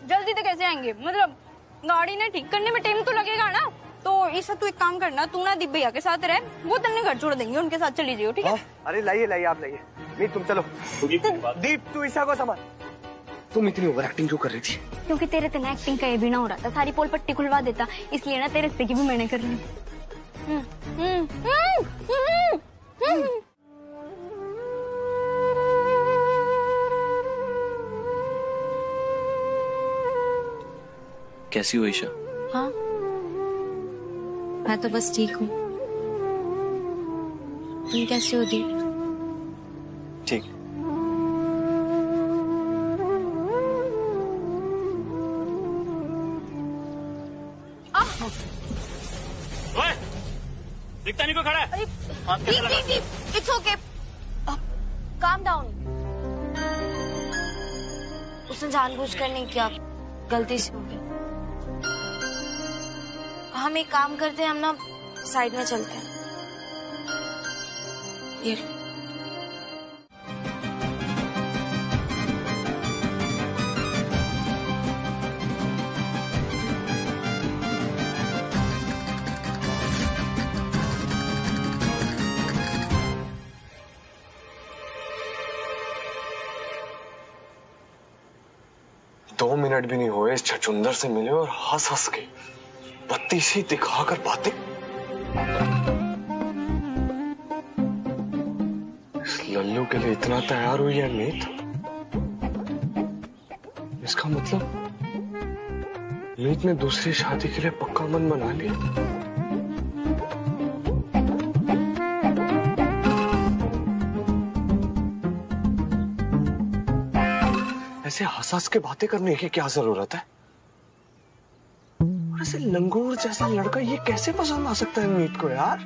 Speaker 2: जल्दी तो कैसे आएंगे, मतलब गाड़ी ने ठीक करने में टाइम तो लगेगा ना। तो ईसा तू एक काम करना, तू ना दीप भैया के साथ रहे, वो तन्ने घर छोड़ देंगे, उनके साथ चली जाइयो, ठीक है?
Speaker 5: अरे लाइए लाइए, आप लाइए। नहीं तुम चलो। दीप तू ईशा को संभाल। तुम इतनी ओवर एक्टिंग क्यों कर रही थी?
Speaker 2: क्योंकि तेरे तना एक्टिंग का ये भी ना हो रहा था, सारी पोल पट्टी खुलवा देता, इसलिए ना तेरे से की भी मैंने कर रही हूँ।
Speaker 1: कैसी हो ईशा?
Speaker 17: हाँ मैं तो बस ठीक हूँ, तुम कैसे हो दीप?
Speaker 1: ठीक।
Speaker 20: दिखता नहीं को खड़ा है।
Speaker 2: It's okay, calm down. उसने जानबूझकर नहीं किया, गलती से हो गई। हम एक काम करते हैं, हम ना साइड में चलते हैं। ये
Speaker 1: 2 मिनट भी नहीं हुए इस छछुंदर से मिले और हंस हंस के बत्ती सी दिखाकर बातें। इस लल्लू के लिए इतना तैयार हुई है मीत, इसका मतलब मीत ने दूसरी शादी के लिए पक्का मन बना लिया। ऐसे हंस के बातें करने की क्या जरूरत है? और ऐसे लंगूर जैसा लड़का ये कैसे पसंद आ सकता है मीत को यार?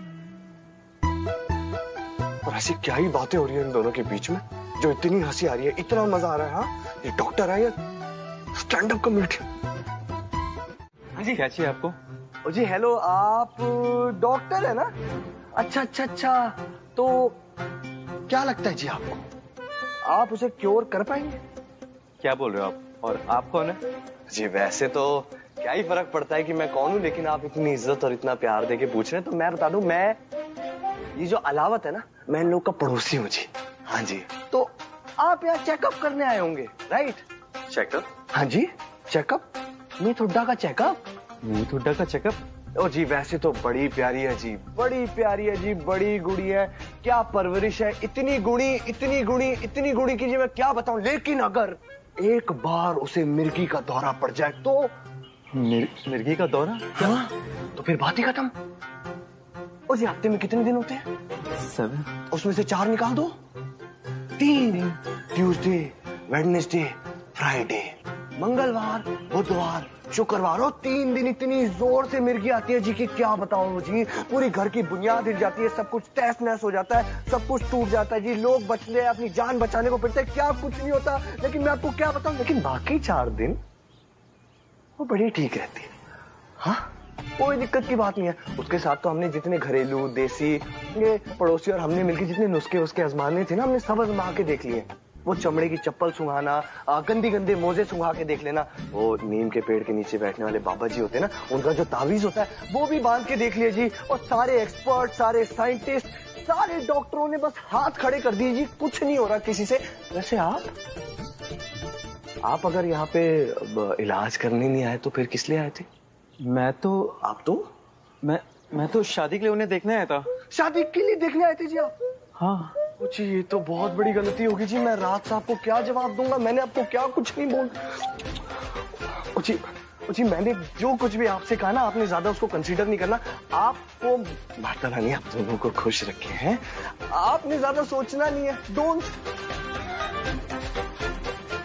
Speaker 1: और ऐसी क्या ही बातें हो रही है इन दोनों के बीच में जो इतनी हंसी आ रही है, इतना मजा आ रहा है। हाँ, ये डॉक्टर है या स्टैंड अप कॉमेडियन?
Speaker 5: हाँ जी, क्या चाहिए आपको? जी हेलो, आप डॉक्टर है ना? अच्छा अच्छा अच्छा, तो क्या लगता है जी आपको, आप उसे क्योर कर पाएंगे? क्या बोल रहे हो आप? और आप कौन है? जी वैसे तो क्या ही फर्क पड़ता है कि मैं कौन हूँ, लेकिन आप इतनी इज्जत और इतना प्यार देके पूछ रहे हैं तो मैं बता दूं, मैं ये जो अलावत है ना, मैं इन लोग का पड़ोसी हूँ जी। हाँ जी, तो आप यहाँ चेकअप करने आए होंगे, राइट? चेकअप? हाँ जी, चेकअप, मीत हुड्डा का चेकअप। मीत हुड्डा का चेकअप? ओ जी वैसे तो बड़ी प्यारी है जी, बड़ी प्यारी है जी, बड़ी गुड़ी है, क्या परवरिश है, इतनी गुणी इतनी गुणी इतनी गुणी की जी मैं क्या बताऊं। लेकिन अगर एक बार उसे मिर्गी का दौरा पड़ जाए तो मिर्गी का दौरा? हाँ, तो फिर बात ही खत्म। और जी हफ्ते में कितने दिन होते हैं? 7। उसमें से 4 निकाल दो, 3 ट्यूसडे, वेडनेसडे, फ्राइडे, मंगलवार, बुधवार, शुक्रवार, और 3 दिन इतनी जोर से मिर्गी आती है जी कि क्या बताऊं जी। पूरी घर की बुनियाद हिल जाती है, सब कुछ तहस नहस हो जाता है, सब कुछ टूट जाता है जी। लोग बचने अपनी जान बचाने को फिरते हैं, क्या कुछ नहीं होता। लेकिन मैं आपको क्या बताऊं, लेकिन बाकी 4 दिन वो बड़ी ठीक रहती है। हाँ, कोई दिक्कत की बात नहीं है। उसके साथ तो हमने जितने घरेलू, देसी, ये पड़ोसी और हमने मिलकर जितने नुस्खे उसके आजमाने थे ना, हमने सब आजमा के देख लिए। वो चमड़े की चप्पल सुंघाना, गंदी गंदे मोजे सुंघा के देख लेना, वो नीम के पेड़ के नीचे बैठने वाले बाबा जी होते हैं ना, उनका जो तावीज होता है वो भी बांध के देख लिया जी। और सारे एक्सपर्ट, सारे साइंटिस्ट, सारे डॉक्टरों ने बस हाथ खड़े कर दिए जी, कुछ नहीं हो रहा किसी से। वैसे आप अगर यहाँ पे इलाज करने नहीं आए तो फिर किस लिए आए थे?
Speaker 20: मैं तो शादी के लिए उन्हें देखने आया था।
Speaker 5: शादी के लिए देखने आए थे जी आप?
Speaker 20: हाँ
Speaker 5: जी, ये तो बहुत बड़ी गलती होगी जी। मैं रात साहब को क्या जवाब दूंगा? मैंने आपको क्या कुछ नहीं बोल जी, मैंने जो कुछ भी आपसे कहा ना, आपने ज्यादा उसको कंसीडर नहीं करना। आपको माता रानी आप दोनों को खुश रखे हैं, आपने ज्यादा सोचना नहीं है। डोंट।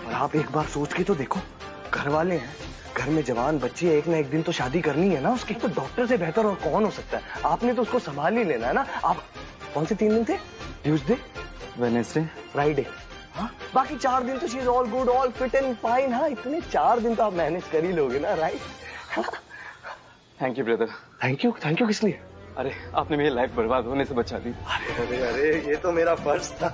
Speaker 5: और आप एक बार सोच के तो देखो, घर वाले हैं, घर में जवान बच्ची है, एक ना एक दिन तो शादी करनी है ना उसकी। तो डॉक्टर से बेहतर और कौन हो सकता है? आपने तो उसको संभाल ही लेना है ना। आप कौन से 3 दिन थे? Tuesday,
Speaker 20: Wednesday,
Speaker 5: Friday. हाँ, बाकी 4 दिन तो she is all good, all fit and fine. हाँ, इतने 4 दिन तो आप मैनेज कर ही लोगे ना, right?
Speaker 20: Thank you brother.
Speaker 5: Thank you किस लिए?
Speaker 20: अरे आपने मेरी लाइफ बर्बाद होने से बचा दी।
Speaker 5: अरे ये तो मेरा फर्ज था।